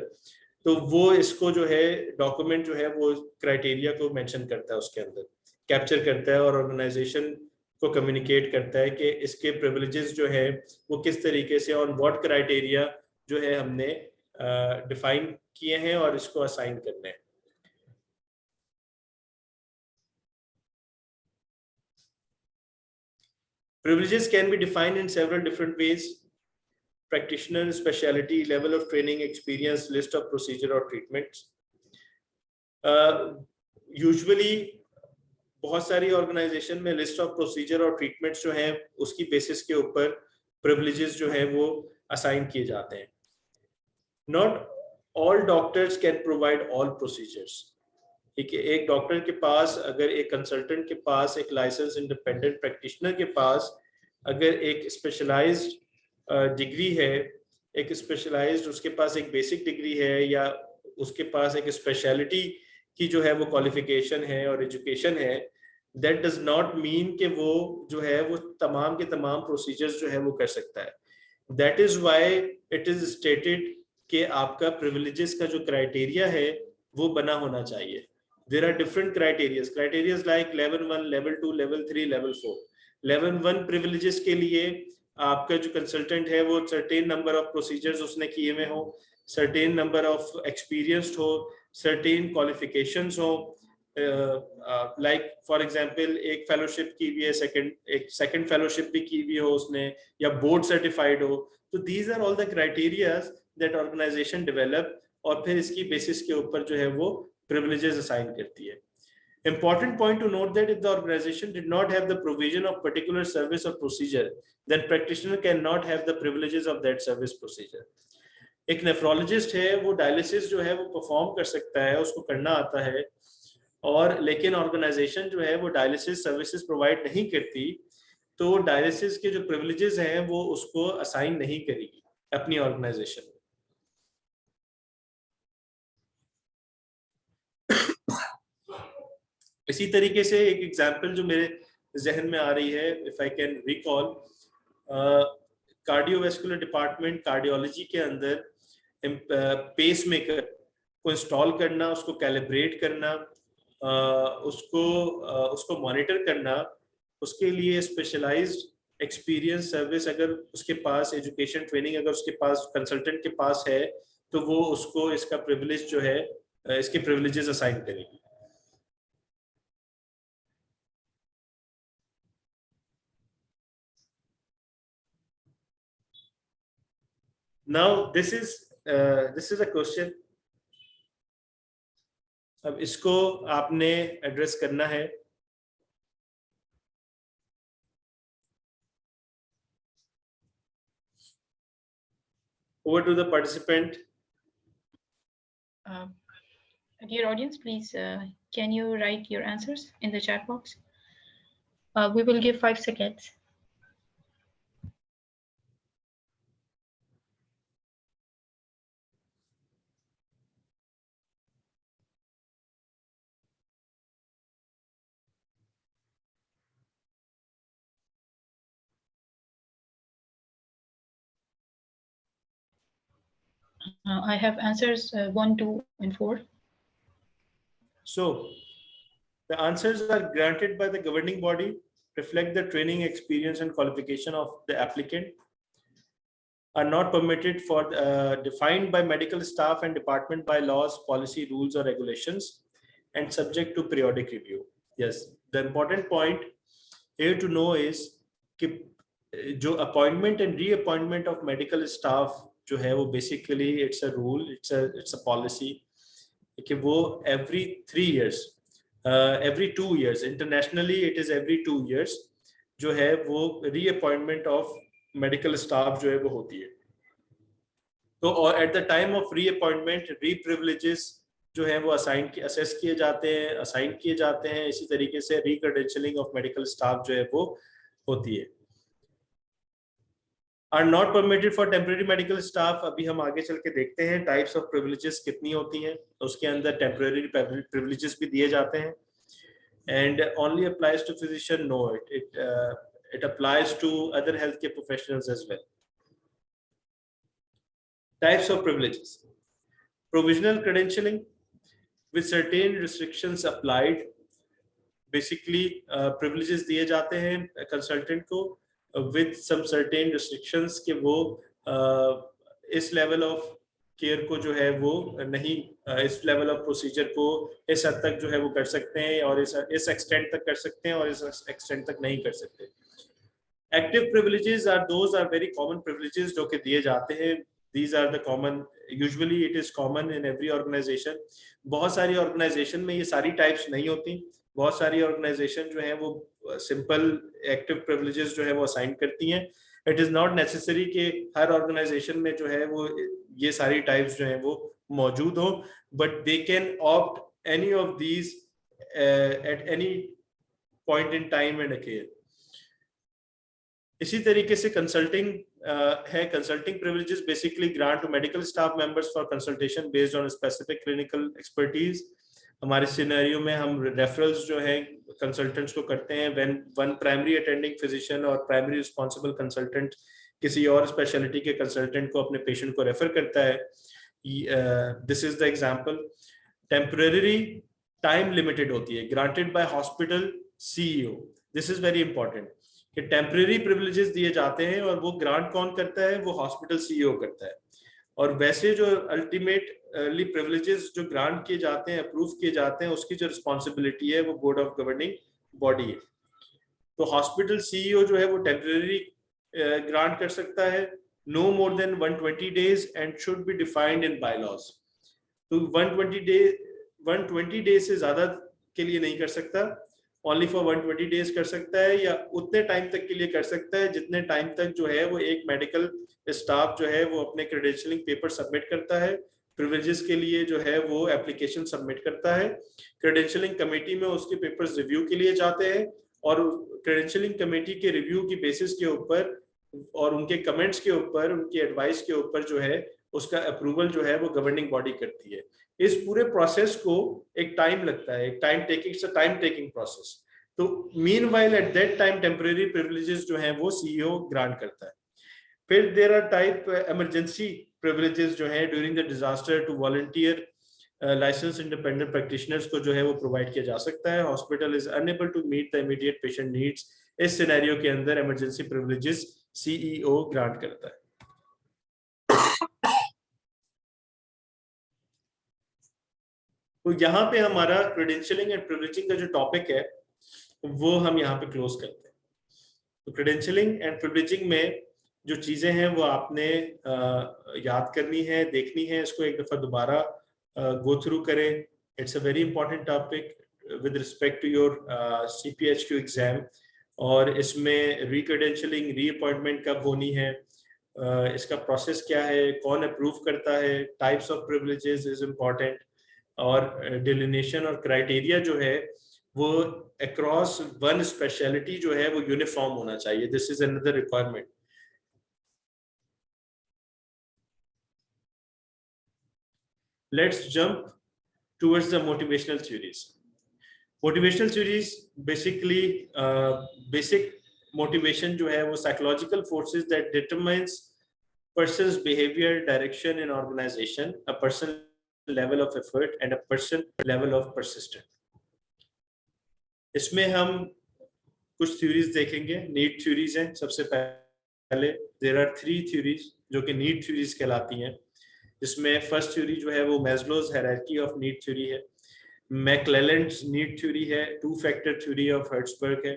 तो वो इसको जो है डॉक्यूमेंट जो है वो क्राइटेरिया को मेंशन करता है, उसके अंदर कैप्चर करता है और ऑर्गेनाइजेशन को कम्युनिकेट करता है कि इसके प्रिविलेजेस जो है वो किस तरीके से ऑन व्हाट क्राइटेरिया जो है हमने डिफाइन किए हैं और इसको असाइन करना है। Privileges can be defined in several different ways: practitioner, specialty, level of training, experience, list of procedure or treatments. Usually बहुत सारी ऑर्गेनाइजेशन में लिस्ट ऑफ प्रोसीजर और ट्रीटमेंट्स जो हैं उसकी बेसिस के ऊपर प्रिविलेजेस जो है वो असाइन किए जाते हैं। Not all doctors can provide all procedures. एक डॉक्टर के पास, अगर एक कंसल्टेंट के पास, एक लाइसेंस इंडिपेंडेंट प्रैक्टिशनर के पास अगर एक स्पेशलाइज्ड डिग्री है, एक स्पेशलाइज्ड उसके पास एक बेसिक डिग्री है, या उसके पास एक स्पेशलिटी की जो है वो क्वालिफिकेशन है और एजुकेशन है, दैट डज नॉट मीन कि वो जो है वो तमाम के तमाम प्रोसीजर्स जो है वो कर सकता है। That is why it is stated कि आपका प्रिविलेजेस का जो क्राइटेरिया है वो बना होना चाहिए। there are different criteria like level 1, level 2, level 3, level 4. Level 1 privileges के लिए आपका जो कंसल्टेंट है वो certain number of procedures उसने किए हुए हो, certain number of experienced हो, certain qualifications हो, like for example एक fellowship की हुई है, एक second fellowship भी की हुई हो उसने, या board certified हो. तो these are all the criteria that organization develop और फिर इसकी basis के ऊपर जो है वो privileges assign करती है. Important point to note that if the organization did not have the provision of particular service or procedure, then practitioner cannot have the privileges of that service procedure. एक nephrologist है, वो dialysis जो है वो perform कर सकता है, उसको करना आता है, और लेकिन ऑर्गेनाइजेशन जो है वो डायलिसिस सर्विसेज प्रोवाइड नहीं करती, तो डायलिसिस के जो प्रिविलेजेस हैं वो उसको असाइन नहीं करेगी अपनी ऑर्गेनाइजेशन में. इसी तरीके से एक एग्जांपल जो मेरे जहन में आ रही है, if I can recall, cardiovascular department cardiology के अंदर पेस मेकर को इंस्टॉल करना, उसको कैलिब्रेट करना, उसको मॉनिटर करना, उसके लिए स्पेशलाइज्ड एक्सपीरियंस सर्विस अगर उसके पास, एजुकेशन ट्रेनिंग अगर उसके पास कंसल्टेंट के पास है, तो वो उसको इसका प्रिविलेज जो है, इसके प्रिविलेजेस असाइन करेगी. Now this is a question. अब इसको आपने एड्रेस करना है. Over to the participant. Dear audience, please can you write your answers in the chat box? We will give 5 seconds. I have answers 1, 2, and 4. So the answers are granted by the governing body, reflect the training, experience, and qualification of the applicant, are not permitted for defined by medical staff and department by laws, policy, rules, or regulations, and subject to periodic review. Yes, the important point here to know is कि जो appointment and reappointment of medical staff जो है वो basically it's a rule, it's a policy कि वो every 3 years, every 2 years, internationally it is every 2 years जो है वो reappointment of medical staff जो है वो होती है. तो और at the time of reappointment, re-privileges जो है वो असेस किए जाते हैं, असाइन किए जाते हैं. इसी तरीके से री-क्रेडेंशियलिंग ऑफ मेडिकल स्टाफ जो है वो होती है. Are not permitted for temporary medical staff. अभी हम आगे चल के देखते हैं टाइप्स ऑफ प्रिविलेजेस कितनी होती हैं. उसके अंदर टेम्पररी प्रिविलेजेस भी दिए जाते हैं. And only applies to physician? No, it applies to other healthcare professionals as well. Types of privileges. Provisional credentialing with certain restrictions applied. Basically privileges दिए जाते हैं consultant को with some certain restrictions कि वो इस level of care को जो है वो नहीं, इस level of procedure को इस हद तक जो है वो कर सकते हैं और इस extent तक कर सकते हैं और इस extent तक नहीं कर सकते. Active privileges are very common privileges जो कि दिए जाते हैं. These are the common, usually it is common in every organization. बहुत सारी organization में ये सारी types नहीं होती. बहुत सारी ऑर्गेनाइजेशन जो है वो सिंपल एक्टिव प्रिविलेजेस जो है वो असाइन करती हैं. इट इज नॉट नेसेसरी कि हर ऑर्गेनाइजेशन में जो है वो ये सारी टाइप्स जो हैं वो मौजूद हो, but they can opt any of these at any point in time and acquire. इसी तरीके से कंसल्टिंग है. Consulting privileges basically grant to medical staff members for consultation based on specific clinical expertise. हमारे सिनेरियो में हम referrals जो है consultants को करते हैं when one primary attending physician और प्राइमरी रिस्पांसिबल कंसल्टेंट किसी और स्पेशलिटी के कंसल्टेंट को अपने पेशेंट को रेफर करता है. This is the example. Temporary time limited होती है, granted by hospital CEO. This is very important कि टेम्परेरी प्रिविलेजेस दिए जाते हैं और वो ग्रांट कौन करता है, वो हॉस्पिटल सीईओ करता है। और वैसे जो अल्टीमेटली प्रिविलेजेस जो ग्रांट किए जाते हैं, अप्रूव किए जाते हैं, उसकी जो रिस्पॉन्सिबिलिटी है वो बोर्ड ऑफ गवर्निंग बॉडी है। तो हॉस्पिटल सीईओ जो है वो टेम्परेरी ग्रांट कर सकता है, no more than 120 days and should be defined in bylaws. तो 120 डेज से ज्यादा के लिए नहीं कर सकता, ओनली फॉर 120 days कर सकता है, या उतने टाइम तक के लिए कर सकता है जितने टाइम तक जो है वो एक मेडिकल स्टाफ जो है वो अपने क्रेडेंशियलिंग पेपर सबमिट करता है, प्रिविलेजेस के लिए जो है वो एप्लीकेशन सबमिट करता है, क्रेडेंशियलिंग कमेटी में उसके पेपर्स रिव्यू के लिए जाते हैं, और क्रेडेंशियलिंग कमेटी के रिव्यू की बेसिस के ऊपर और उनके कमेंट्स के ऊपर, उनकी एडवाइस के ऊपर जो है उसका अप्रूवल जो है वो गवर्निंग बॉडी करती है। इस पूरे प्रोसेस को एक टाइम लगता है, एक टाइम टेकिंग प्रोसेस। तो meanwhile at that time temporary privileges जो है वो सीईओ ग्रांट करता है। फिर there are type emergency privileges जो है during the disaster to volunteer license independent practitioners को जो है वो प्रोवाइड किया जा सकता है। Hospital is unable to meet the immediate patient needs, इस सिनेरियो के अंदर इमरजेंसी प्रिविलेजेस सीईओ ग्रांट करता है। तो यहाँ पे हमारा क्रेडेंशियलिंग एंड प्रिविलेजिंग का जो टॉपिक है वो हम यहाँ पे क्लोज करते हैं। तो क्रेडेंशियलिंग एंड प्रिविलेजिंग में जो चीजें हैं वो आपने याद करनी है, देखनी है, इसको एक दफा दोबारा गो थ्रू करें। It's a very important topic with respect to your CPHQ exam. और इसमें रीक्रेडेंशियलिंग, रीअपॉइंटमेंट कब होनी है, इसका प्रोसेस क्या है, कौन अप्रूव करता है, types of privileges is important, और डिलिनेशन और क्राइटेरिया जो है वो अक्रॉस वन स्पेशलिटी जो है वो यूनिफॉर्म होना चाहिए। This is another requirement. Let's jump towards the motivational theories. Motivational theories basically basic motivation जो है वो psychological forces that determines person's behavior, direction in organization, a person level of effort and a person level of persistence. इसमें हम कुछ theories देखेंगे, need theories हैं। सबसे पहले देयर आर 3 थ्योरीज जो कि नीड थ्योरीज कहलाती हैं। इसमें फर्स्ट थ्योरी जो है वो Maslow's hierarchy of need theory है, मैक्लेलैंड्स नीड थ्योरी है, 2 फैक्टर थ्योरी ऑफ हर्ट्जबर्ग है,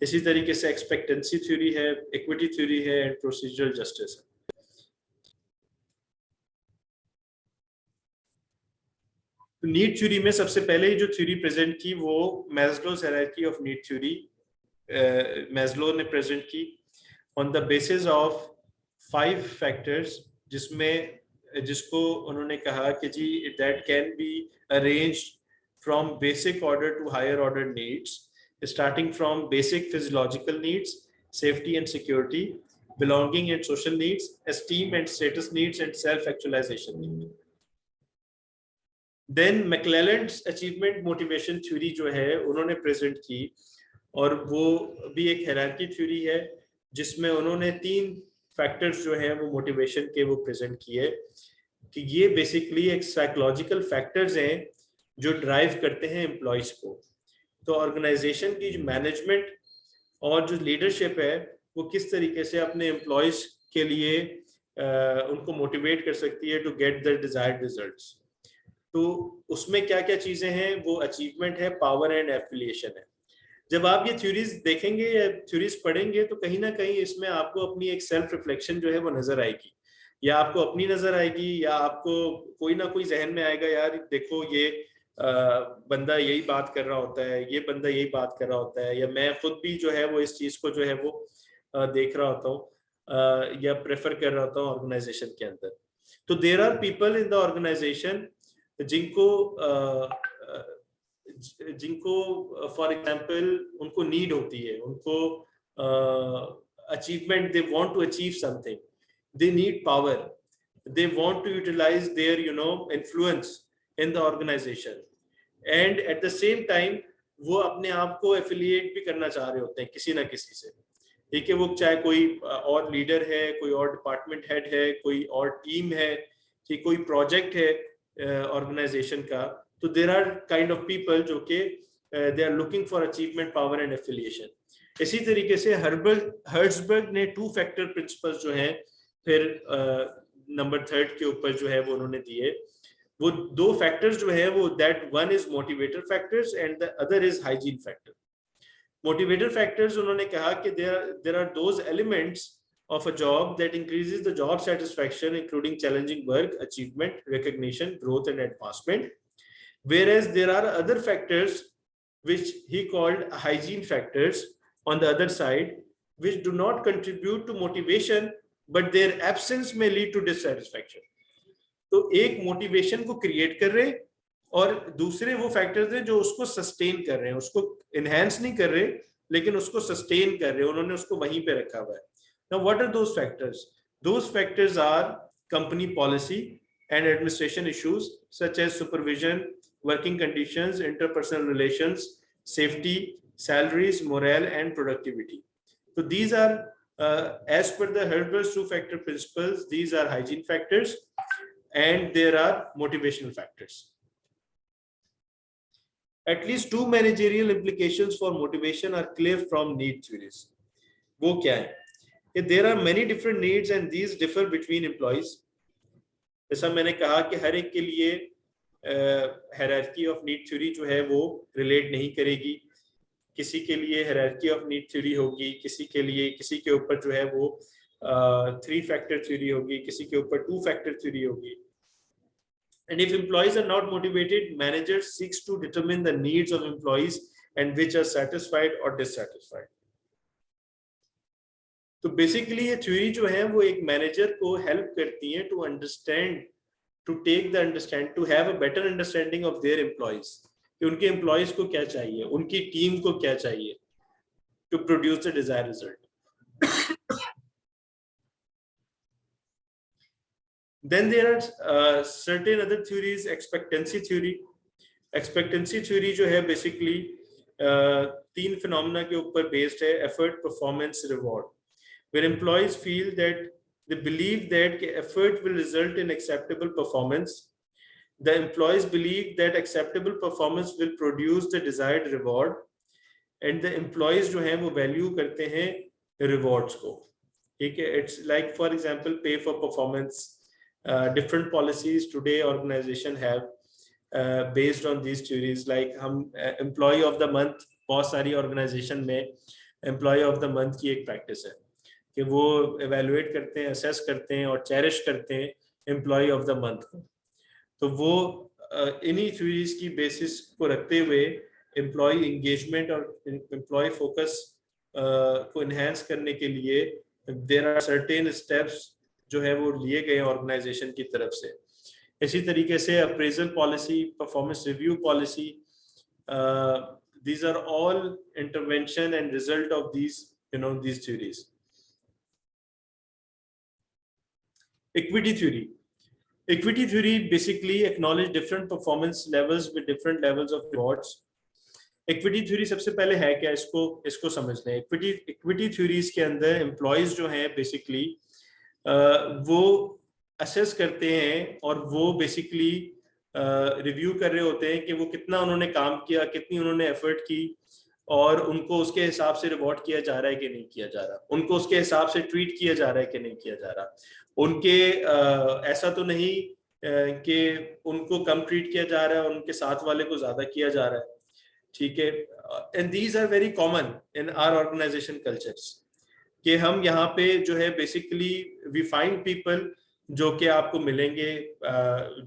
इसी तरीके से एक्सपेक्टेंसी थ्योरी है, इक्विटी थ्योरी है एंड प्रोसीजरल जस्टिस है। तो नीड थ्योरी में सबसे पहले जो थ्योरी प्रेजेंट की वो Maslow's hierarchy of need theory Maslow ने प्रेजेंट की on the basis of 5 factors, जिसको उन्होंने कहा कि जी that can be arranged from basic order to higher order needs, starting from basic physiological needs, safety and security, belonging and social needs, esteem and status needs and self-actualization needs. Then McClelland's achievement motivation theory जो है उन्होंने present की, और वो भी एक hierarchy theory है जिसमें उन्होंने 3 फैक्टर्स जो है वो मोटिवेशन के वो प्रेजेंट किए कि ये बेसिकली एक साइकोलॉजिकल फैक्टर्स हैं जो ड्राइव करते हैं एम्प्लॉयज को। तो ऑर्गेनाइजेशन की जो मैनेजमेंट और जो लीडरशिप है वो किस तरीके से अपने एम्प्लॉयज के लिए उनको मोटिवेट कर सकती है to get the desired results. तो उसमें क्या क्या चीजें हैं, वो अचीवमेंट है, पावर एंड एफिलिएशन है। जब आप ये थ्योरीज देखेंगे या थ्योरीज पढ़ेंगे तो कहीं ना कहीं इसमें आपको अपनी एक सेल्फ रिफ्लेक्शन जो है वो नजर आएगी, या आपको अपनी नजर आएगी, या आपको कोई ना कोई जहन में आएगा, यार देखो ये बंदा यही बात कर रहा होता है, ये बंदा यही बात कर रहा होता है, या मैं खुद भी जो है वो इस चीज को जो है वो देख रहा होता हूँ या प्रेफर कर रहा होता हूँ ऑर्गेनाइजेशन के अंदर। तो there are people in the organisation जिनको फॉर एग्जाम्पल उनको नीड होती है, उनको achievement, they want to achieve something, they need power, they want to utilise their influence in the organisation, and at the same time वो अपने आप को affiliate भी करना चाह रहे होते हैं किसी ना किसी से। ठीक है, वो चाहे कोई और लीडर है, कोई और डिपार्टमेंट हेड है, कोई और टीम है, कि कोई प्रोजेक्ट है ऑर्गेनाइजेशन का, तो there are kind of people जो कि they are looking for achievement, power and affiliation. इसी तरीके से हर्ट्जबर्ग ने 2 फैक्टर प्रिंसिपल्स जो हैं फिर नंबर 3 के ऊपर जो है वो उन्होंने दिए। वो 2 फैक्टर्स जो है वो that one is motivator factors and the other is hygiene factor. Motivator factors उन्होंने कहा कि there are those elements of a job that increases the job satisfaction, including challenging work, achievement, recognition, growth and advancement. Whereas there are other factors which he called hygiene factors on the other side, which do not contribute to motivation, but their absence may lead to dissatisfaction. तो एक motivation को create कर रहे और दूसरे वो factors हैं जो उसको सस्टेन कर रहे हैं, उसको एनहांस नहीं कर रहे लेकिन उसको सस्टेन कर रहे हैं, उन्होंने उसको वहीं पे रखा हुआ है। Now, what are those factors? Those factors are company policy and administration issues such as supervision, working conditions, interpersonal relations, safety, salaries, morale, and productivity. So these are, as per the Herdman's 2-factor principles, these are hygiene factors and there are motivational factors. At least 2 managerial implications for motivation are clear from need theories. वो क्या है? There are many different needs and these differ between employees. जैसा मैंने कहा कि हर एक के लिए hierarchy of need theory जो है वो relate नहीं करेगी। किसी के लिए hierarchy of need theory होगी, किसी के लिए किसी के ऊपर जो है वो 3-factor theory होगी, किसी के ऊपर 2-factor theory होगी। And if employees are not motivated, managers seeks to determine the needs of employees and which are satisfied or dissatisfied. तो बेसिकली ये थ्योरी जो है वो एक मैनेजर को हेल्प करती है to understand, to take the understand, to have a better understanding of their employees, कि उनके एम्प्लॉइज को क्या चाहिए, उनकी टीम को क्या चाहिए to produce the desired result. Then there are certain other theories, expectancy theory. Expectancy theory जो है basically 3 phenomena के ऊपर based है, effort, performance, reward. Where employees feel that they believe that effort will result in acceptable performance. The employees believe that acceptable performance will produce the desired reward, and the employees जो हैं वो value करते हैं rewards को। ठीक है, it's like for example pay for performance. Different policies today organization have based on these theories. Like हम employee of the month, बहुत सारी organization में employee of the month की एक practice है कि वो evaluate करते हैं, assess करते हैं और cherish करते हैं employee of the month को। तो वो इन्हीं theories की basis को रखते हुए employee engagement और employee focus को enhance करने के लिए there are certain steps जो है वो लिए गए ऑर्गेनाइजेशन की तरफ से। इसी तरीके से appraisal policy, performance review policy, these are all intervention and result of these these theories. Equity theory basically acknowledge different performance levels with different levels of rewards. Equity theory सबसे पहले है क्या, इसको समझ लें। इक्विटी थ्योरीज के अंदर employees जो हैं बेसिकली वो असेस करते हैं और वो बेसिकली रिव्यू कर रहे होते हैं कि वो कितना उन्होंने काम किया, कितनी उन्होंने एफर्ट की और उनको उसके हिसाब से रिवॉर्ड किया जा रहा है कि नहीं किया जा रहा, उनको उसके हिसाब से ट्रीट किया जा रहा है कि नहीं किया जा रहा, उनके ऐसा तो नहीं कि उनको कम ट्रीट किया जा रहा है और उनके साथ वाले को ज्यादा किया जा रहा है। ठीक है, and these are very common in our organisation cultures कि हम यहाँ पे जो है बेसिकली वी फाइंड पीपल जो कि आपको मिलेंगे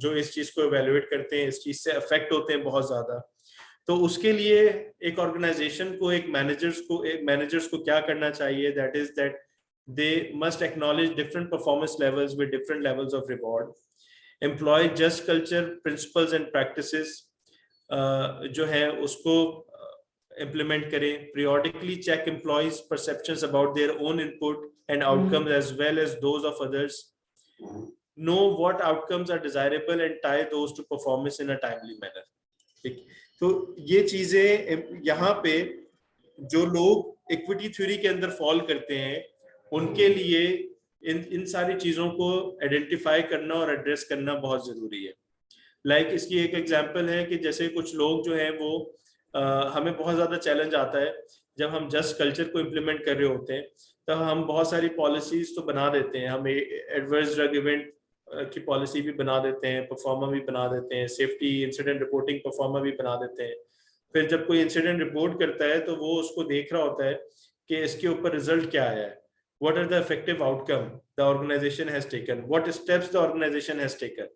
जो इस चीज को एवेल्युएट करते हैं, इस चीज से अफेक्ट होते हैं बहुत ज्यादा। तो उसके लिए एक ऑर्गेनाइजेशन को, एक मैनेजर्स को क्या करना चाहिए, that is that they must acknowledge different performance levels with different levels of reward, employ just culture principles and practices जो है उसको implement करें, periodically check employees' perceptions about their own input and outcomes as well as those of others, know what outcomes are desirable and tie those to performance in a timely manner. ठीक, तो ये चीजें यहाँ पे जो लोग equity theory के अंदर फॉल करते हैं उनके लिए इन सारी चीजों को आइडेंटिफाई करना और एड्रेस करना बहुत जरूरी है। इसकी एक एग्जांपल है कि जैसे कुछ लोग जो हैं वो हमें बहुत ज़्यादा चैलेंज आता है जब हम जस्ट कल्चर को इम्प्लीमेंट कर रहे होते हैं, तो हम बहुत सारी पॉलिसीज तो बना देते हैं, हम एडवर्स ड्रग इवेंट की पॉलिसी भी बना देते हैं, परफॉर्मा भी बना देते हैं, सेफ्टी इंसिडेंट रिपोर्टिंग परफॉर्मा भी बना देते हैं। फिर जब कोई इंसिडेंट रिपोर्ट करता है तो वो उसको देख रहा होता है कि इसके ऊपर रिजल्ट क्या आया है, what are the effective outcome the organization has taken, what steps the organization has taken।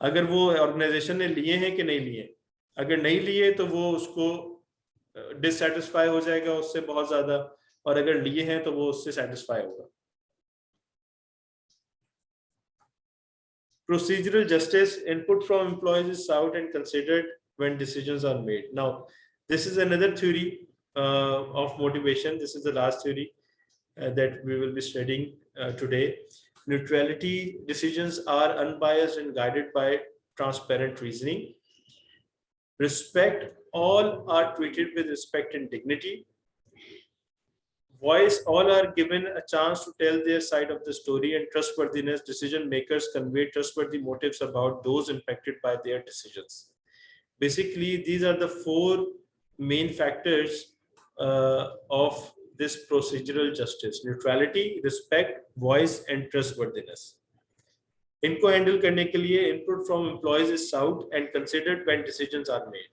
अगर वो ऑर्गेनाइजेशन ने लिए हैं कि नहीं लिए, अगर नहीं लिए तो वो उसको डिससेटिस्फाई हो जाएगा उससे बहुत ज्यादा, और अगर लिए हैं तो वो उससे सेटिस्फाई होगा। Procedural justice, input from employees is sought and considered when decisions are made. Now, this is another theory of motivation. This is the last theory that we will be studying today. Neutrality, decisions are unbiased and guided by transparent reasoning. Respect, all are treated with respect and dignity. Voice, all are given a chance to tell their side of the story. And trustworthiness, decision makers convey trustworthy motives about those impacted by their decisions. Basically, these are the four main factors of this procedural justice: neutrality, respect, voice, and trustworthiness. इनको handle करने के लिए input from employees is sought and considered when decisions are made.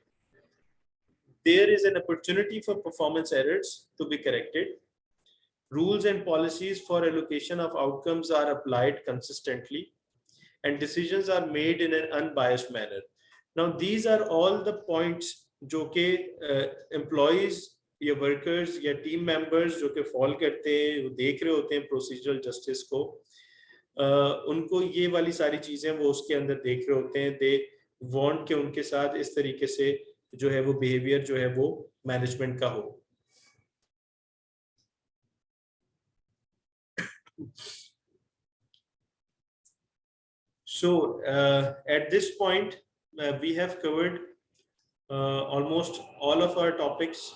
There is an opportunity for performance errors to be corrected. Rules and policies for allocation of outcomes are applied consistently, and decisions are made in an unbiased manner. Now, these are all the points जो कि employees या workers या team members जो कि fall करते हैं, वो देख रहे होते हैं procedural justice को, उनको ये वाली सारी चीजें वो उसके अंदर देख रहे होते हैं। They want कि उनके साथ इस तरीके से जो है वो behavior जो है वो management का हो। So at this point, we have covered almost all of our topics.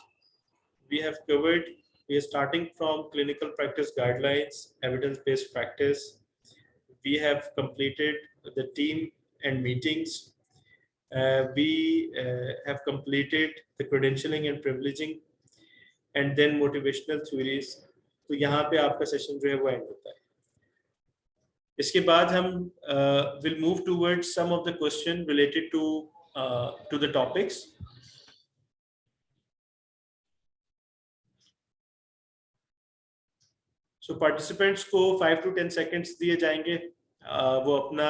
We have covered, we are starting from clinical practice guidelines, evidence-based practice. We have completed the team and meetings. We have completed the credentialing and privileging, and then motivational theories. तो यहाँ पे आपका session जो है वो and होता है। इसके बाद हम will move towards some of the question related to the topics. So participants को 5 to 10 seconds दिए जाएंगे, वो अपना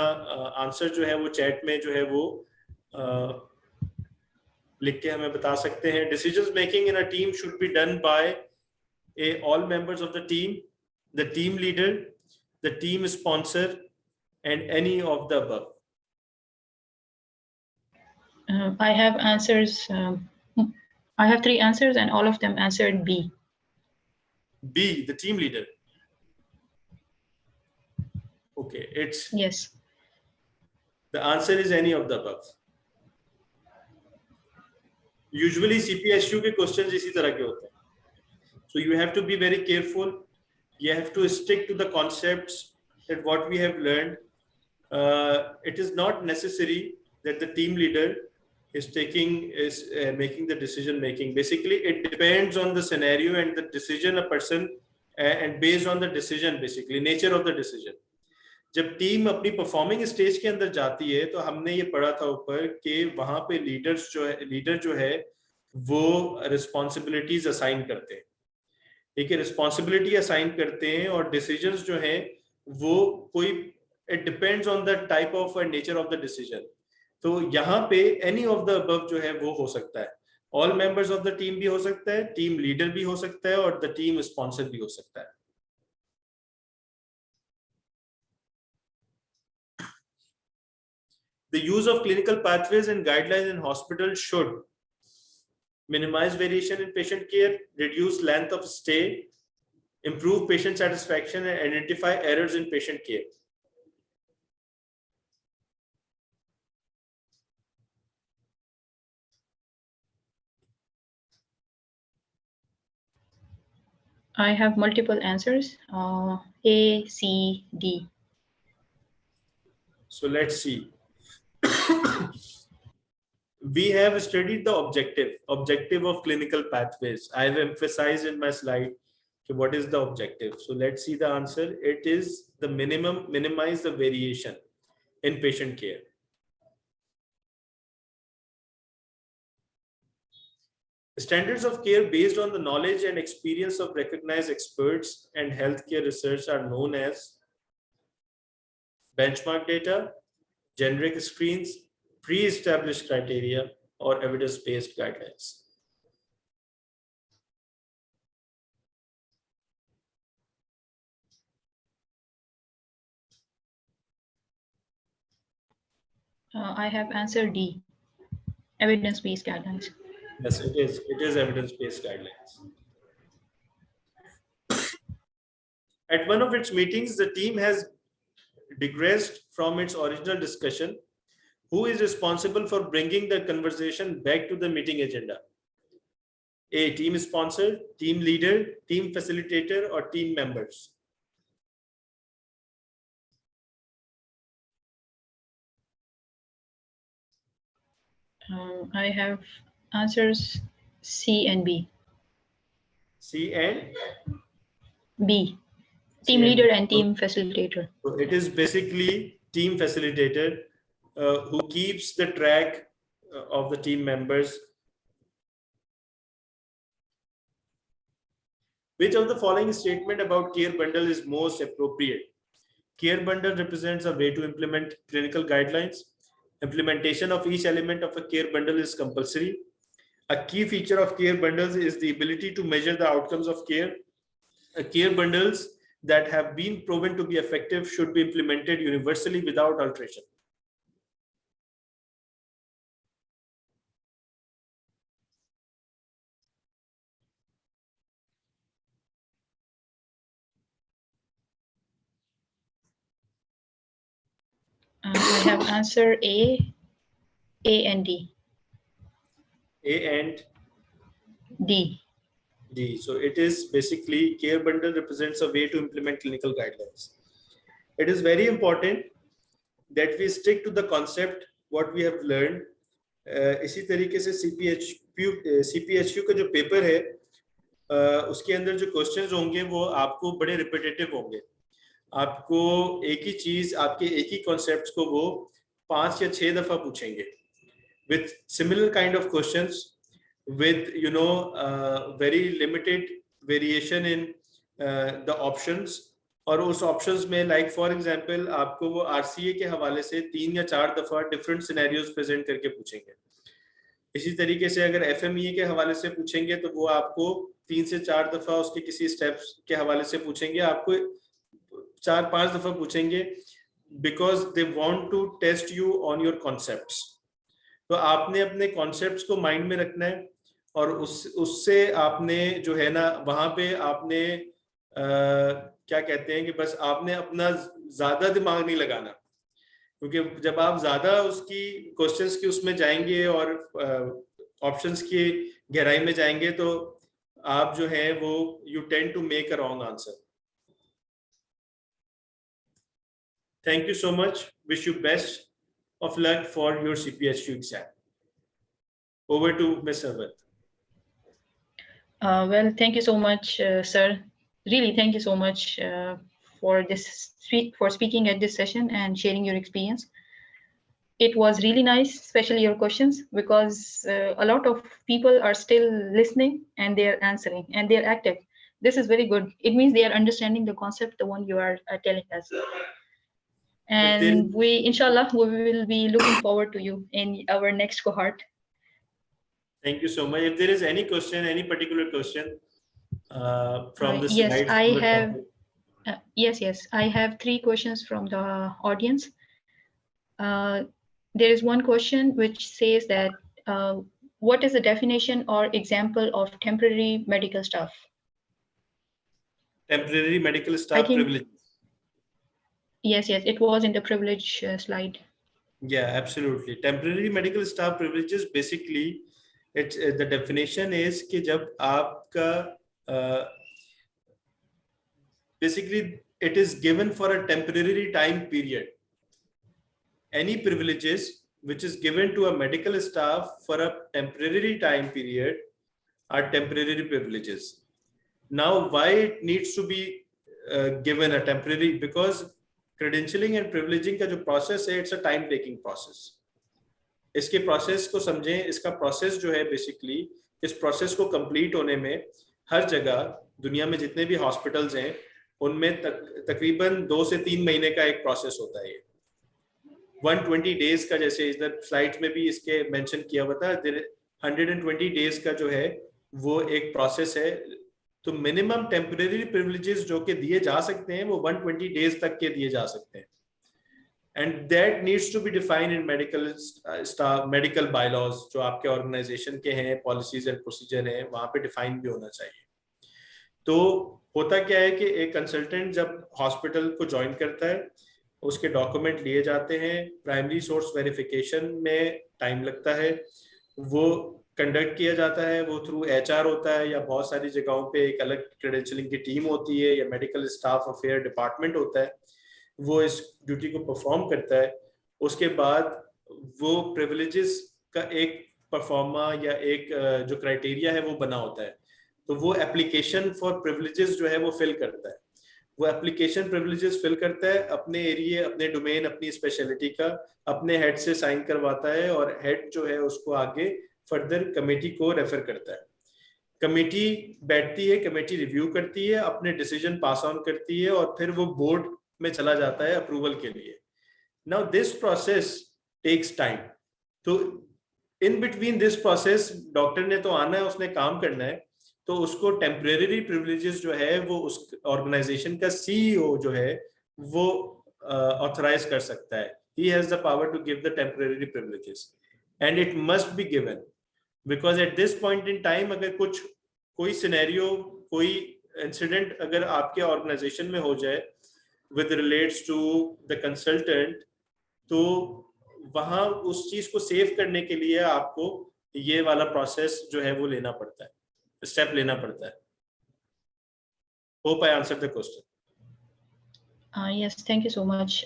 आंसर जो है वो चैट में जो है वो लिख के हमें बता सकते हैं। Decisions making in a team should be done by all members of the team, the team leader, the team sponsor, and any of the above. I have answers. I have 3 answers, and all of them answered B. B, the team leader. Okay, it's Yes. the answer is any of the above. Usually CPSU के questions इसी तरह के होते हैं. So you have to be very careful. You have to stick to the concepts that what we have learned. It is not necessary that the team leader is making the decision making. Basically, it depends on the scenario and the decision a person, and based on the decision, basically nature of the decision. जब team अपनी performing stage के अंदर जाती है तो हमने ये पढ़ा था ऊपर कि वहां पे लीडर जो है वो रिस्पॉन्सिबिलिटीज असाइन करते हैं, ठीक है, रिस्पॉन्सिबिलिटी असाइन करते हैं, और डिसीजंस जो हैं वो कोई it depends on the type of and nature of the decision. तो यहाँ पे एनी ऑफ द अबव जो है वो हो सकता है, all members of the team भी हो सकता है, टीम लीडर भी हो सकता है, और द टीम स्पॉन्सर भी हो सकता है। The use of clinical pathways and guidelines in hospitals should minimize variation in patient care, reduce length of stay, improve patient satisfaction, and identify errors in patient care. I have multiple answers. A, C, D. So let's see. We have studied the objective of clinical pathways. I have emphasized in my slide what is the objective. So let's see the answer. It is the minimize the variation in patient care. Standards of care based on the knowledge and experience of recognized experts and healthcare research are known as benchmark data, generic screens, pre-established criteria, or evidence-based guidelines. I have answered D, evidence-based guidelines. Yes, it is. It is evidence-based guidelines. At one of its meetings, the team has digressed from its original discussion. Who is responsible for bringing the conversation back to the meeting agenda? A, team sponsor, team leader, team facilitator, or team members? I have answers C and B. C and B, team leader and team facilitator. So it is basically team facilitator who keeps the track of the team members. Which of the following statement about care bundle is most appropriate? Care bundle represents a way to implement clinical guidelines. Implementation of each element of a care bundle is compulsory. A key feature of care bundles is the ability to measure the outcomes of care. Care bundles that have been proven to be effective should be implemented universally without alteration. I have answer A and D. A and D. D. So it is basically care bundle represents a way to implement clinical guidelines. It is very important that we stick to the concept what we have learned. इसी तरीके से CPHQ का जो paper है उसके अंदर जो questions होंगे वो आपको बड़े रिपीटेटिव होंगे. आपको एक ही चीज आपके एक ही कॉन्सेप्ट्स को वो 5 या 6 दफा पूछेंगे with similar kind of questions with very limited variation in the options. और उस ऑप्शंस में लाइक फॉर एग्जांपल आपको वो आरसीए के हवाले से 3 या 4 दफा डिफरेंट सिनेरियोज प्रेजेंट करके पूछेंगे. इसी तरीके से अगर एफएमईए के हवाले से पूछेंगे तो वो आपको 3 से 4 दफा उसके किसी स्टेप्स के हवाले से पूछेंगे. आपको 4-5 दफा पूछेंगे because they want to test you on your concepts. तो आपने अपने कॉन्सेप्ट्स को माइंड में रखना है और उससे आपने जो है ना वहां पे आपने क्या कहते हैं कि बस आपने अपना ज्यादा दिमाग नहीं लगाना, क्योंकि जब आप ज्यादा उसकी क्वेश्चंस की उसमें जाएंगे और ऑप्शंस की गहराई में जाएंगे तो आप जो है वो you tend to make a wrong answer. Thank you so much. Wish you best of luck for your CPHQ exam. Over to Ms. Sarwat. Well, thank you so much, sir. Really, thank you so much for speaking at this session and sharing your experience. It was really nice, especially your questions, because a lot of people are still listening and they are answering and they are active. This is very good. It means they are understanding the concept, the one you are telling us. And we, inshallah, we will be looking forward to you in our next cohort. Thank you so much. If there is any question, any particular question from the yes, slides, I have. Yes, I have 3 questions from the audience. There is one question which says that what is the definition or example of temporary medical staff? Temporary medical staff privilege. Yes, it was in the privilege slide. Yeah, absolutely. Temporary medical staff privileges basically it's the definition is कि जब आपका basically it is given for a temporary time period. Any privileges which is given to a medical staff for a temporary time period are temporary privileges. Now, why it needs to be given a temporary? Because credentialing and privileging का जो process है, it's a time taking process. इसके process को समझें, इसका process जो है basically, इस process को complete होने में हर जगह दुनिया में जितने भी hospitals हैं उनमें तकरीबन 2 से 3 महीने का एक process होता है। 120 days का, जैसे इधर स्लाइड्स में भी इसके मेंशन किया हुआ था, 120 days का जो है वो एक प्रोसेस है। तो मिनिमम टेम्परेरी प्रिविलेजेस जो कि दिए जा सकते हैं वो 120 days तक के दिए जा सकते हैं, and that needs to be defined in medical bylaws जो आपके ऑर्गेनाइजेशन के हैं, पॉलिसीज एंड प्रोसीजर हैं, वहां पे डिफाइन भी होना चाहिए। तो होता क्या है कि एक कंसल्टेंट जब हॉस्पिटल को ज्वाइन करता है, उसके डॉक्यूमेंट लिए जाते हैं, प्राइमरी सोर्स वेरिफिकेशन में टाइम लगता है, वो कंडक्ट किया जाता है, वो थ्रू HR होता है या बहुत सारी जगहों पे एक अलग क्रेडेंशियलिंग की टीम होती है या मेडिकल स्टाफ अफेयर डिपार्टमेंट होता है, वो इस ड्यूटी को परफॉर्म करता है। उसके बाद वो प्रिविलेजेस का एक परफॉर्मा या एक जो क्राइटेरिया है वो बना होता है, तो वो एप्लीकेशन फॉर प्रिविलेजेस जो है वो फिल करता है। वो एप्लीकेशन प्रिविलेजेस फिल करता है, अपने एरिया, अपने डोमेन, अपनी स्पेशलिटी का अपने हेड से साइन करवाता है, और हेड जो है उसको आगे फर्दर कमेटी को रेफर करता है। कमेटी बैठती है, कमेटी रिव्यू करती है, अपने डिसीजन पास ऑन करती है, और फिर वो बोर्ड में चला जाता है अप्रूवल के लिए। Now this process takes time. तो in between this process doctor ने तो आना है, उसने काम करना है, तो उसको टेम्परेरी प्रिविलेजेस जो है वो उस ऑर्गेनाइजेशन का CEO जो है वो ऑथराइज कर सकता है। He has the power to give the temporary privileges and it must be given because at this point in time अगर कोई सिनेरियो, कोई इंसिडेंट अगर आपके ऑर्गेनाइजेशन में हो जाए with relates to the consultant, तो वहां उस चीज को सेव करने के लिए आपको ये वाला प्रोसेस जो है वो लेना पड़ता है, स्टेप लेना पड़ता है। Hope I answered the question. Yes, thank you so much.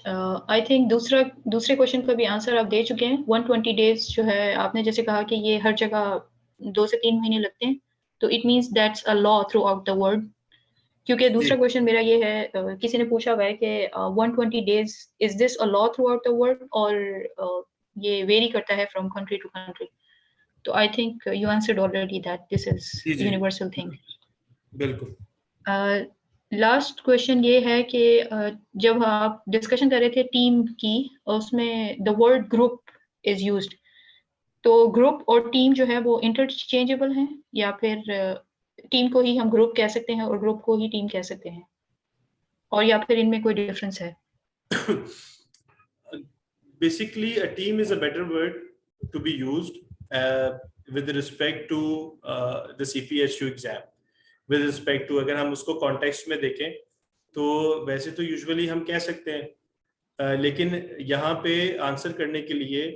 I think दूसरे क्वेश्चन का भी आंसर आप दे चुके हैं। 120 days जो है, आपने जैसे कहा कि ये हर जगह 2 से 3 महीने लगते हैं, तो it means that's a law through out the world. क्योंकि दूसरा क्वेश्चन मेरा ये है, किसी ने पूछा हुआ है कि 120 days is this a law through out the world, और ये वेरी करता है फ्रॉम कंट्री टू कंट्री। तो I think you answered already that this is universal thing. बिल्कुल। लास्ट क्वेश्चन ये है कि जब आप डिस्कशन कर रहे थे टीम की, उसमें the word group is used, तो ग्रुप और टीम जो है वो इंटरचेंजेबल हैं, या फिर टीम को ही हम ग्रुप कह सकते हैं और ग्रुप को ही टीम कह सकते हैं, और या फिर इनमें कोई डिफरेंस है? Basically, a team is a better word to be used with respect to the CPHQ exam. With respect to, अगर हम उसको कॉन्टेक्स्ट में देखें तो वैसे तो यूजुअली हम कह सकते हैं, लेकिन यहाँ पे आंसर करने के लिए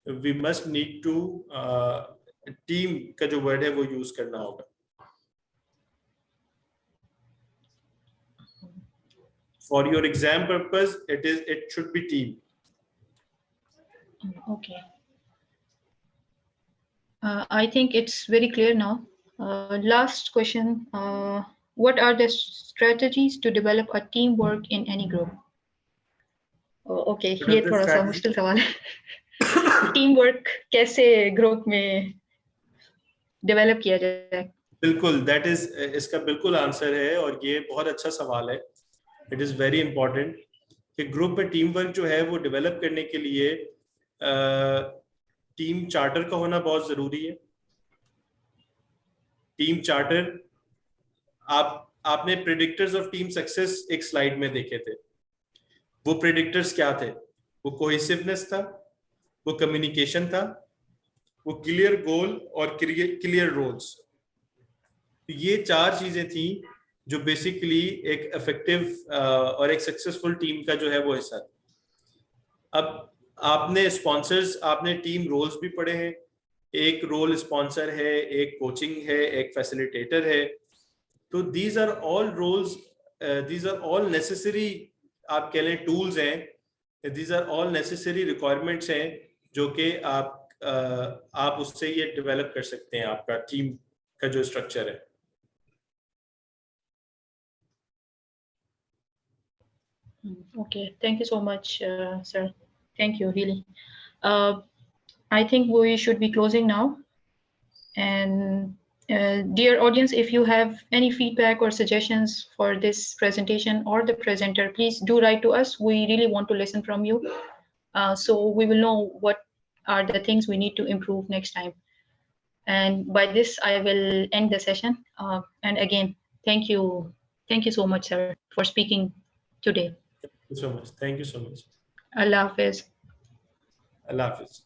we must need to team का जो वर्ड है वो यूज करना होगा। For your exam purpose, it should be team. Okay. I think it's very clear now. Last question. What are the strategies to develop a teamwork in any group? Okay, ये थोड़ा सा मुश्किल सवाल है। टीमवर्क कैसे group में develop किया जाए? बिल्कुल, that is इसका बिल्कुल आंसर है, और ये बहुत अच्छा सवाल है। It is very important कि ग्रुप में टीम वर्क जो है वो डेवलप करने के लिए टीम चार्टर का होना बहुत जरूरी है। टीम चार्टर, आपने प्रेडिक्टर्स ऑफ टीम सक्सेस एक स्लाइड में देखे थे। वो प्रेडिक्टर्स क्या थे? वो कोहेसिवनेस था, वो कम्युनिकेशन था, वो क्लियर गोल और क्लियर रोल्स। ये 4 चीजें थी जो बेसिकली एक इफेक्टिव और एक सक्सेसफुल टीम का जो है वो हिस्सा था। अब आपने स्पॉन्सर्स, आपने टीम रोल्स भी पढ़े हैं। एक रोल स्पॉन्सर है, एक कोचिंग है, एक फैसिलिटेटर है। तो these are all roles, these are all necessary, आप कह लें टूल्स हैं, these are all necessary requirements हैं जो कि आप उससे ये डेवलप कर सकते हैं, आपका टीम का जो स्ट्रक्चर है। Okay, thank you so much, sir. Thank you, really. I think we should be closing now. And dear audience, if you have any feedback or suggestions for this presentation or the presenter, please do write to us. We really want to listen from you. So we will know what are the things we need to improve next time. And by this, I will end the session. And again, thank you. Thank you so much, sir, for speaking today. Thank you so much. Thank you so much. Allah Hafiz. Allah Hafiz.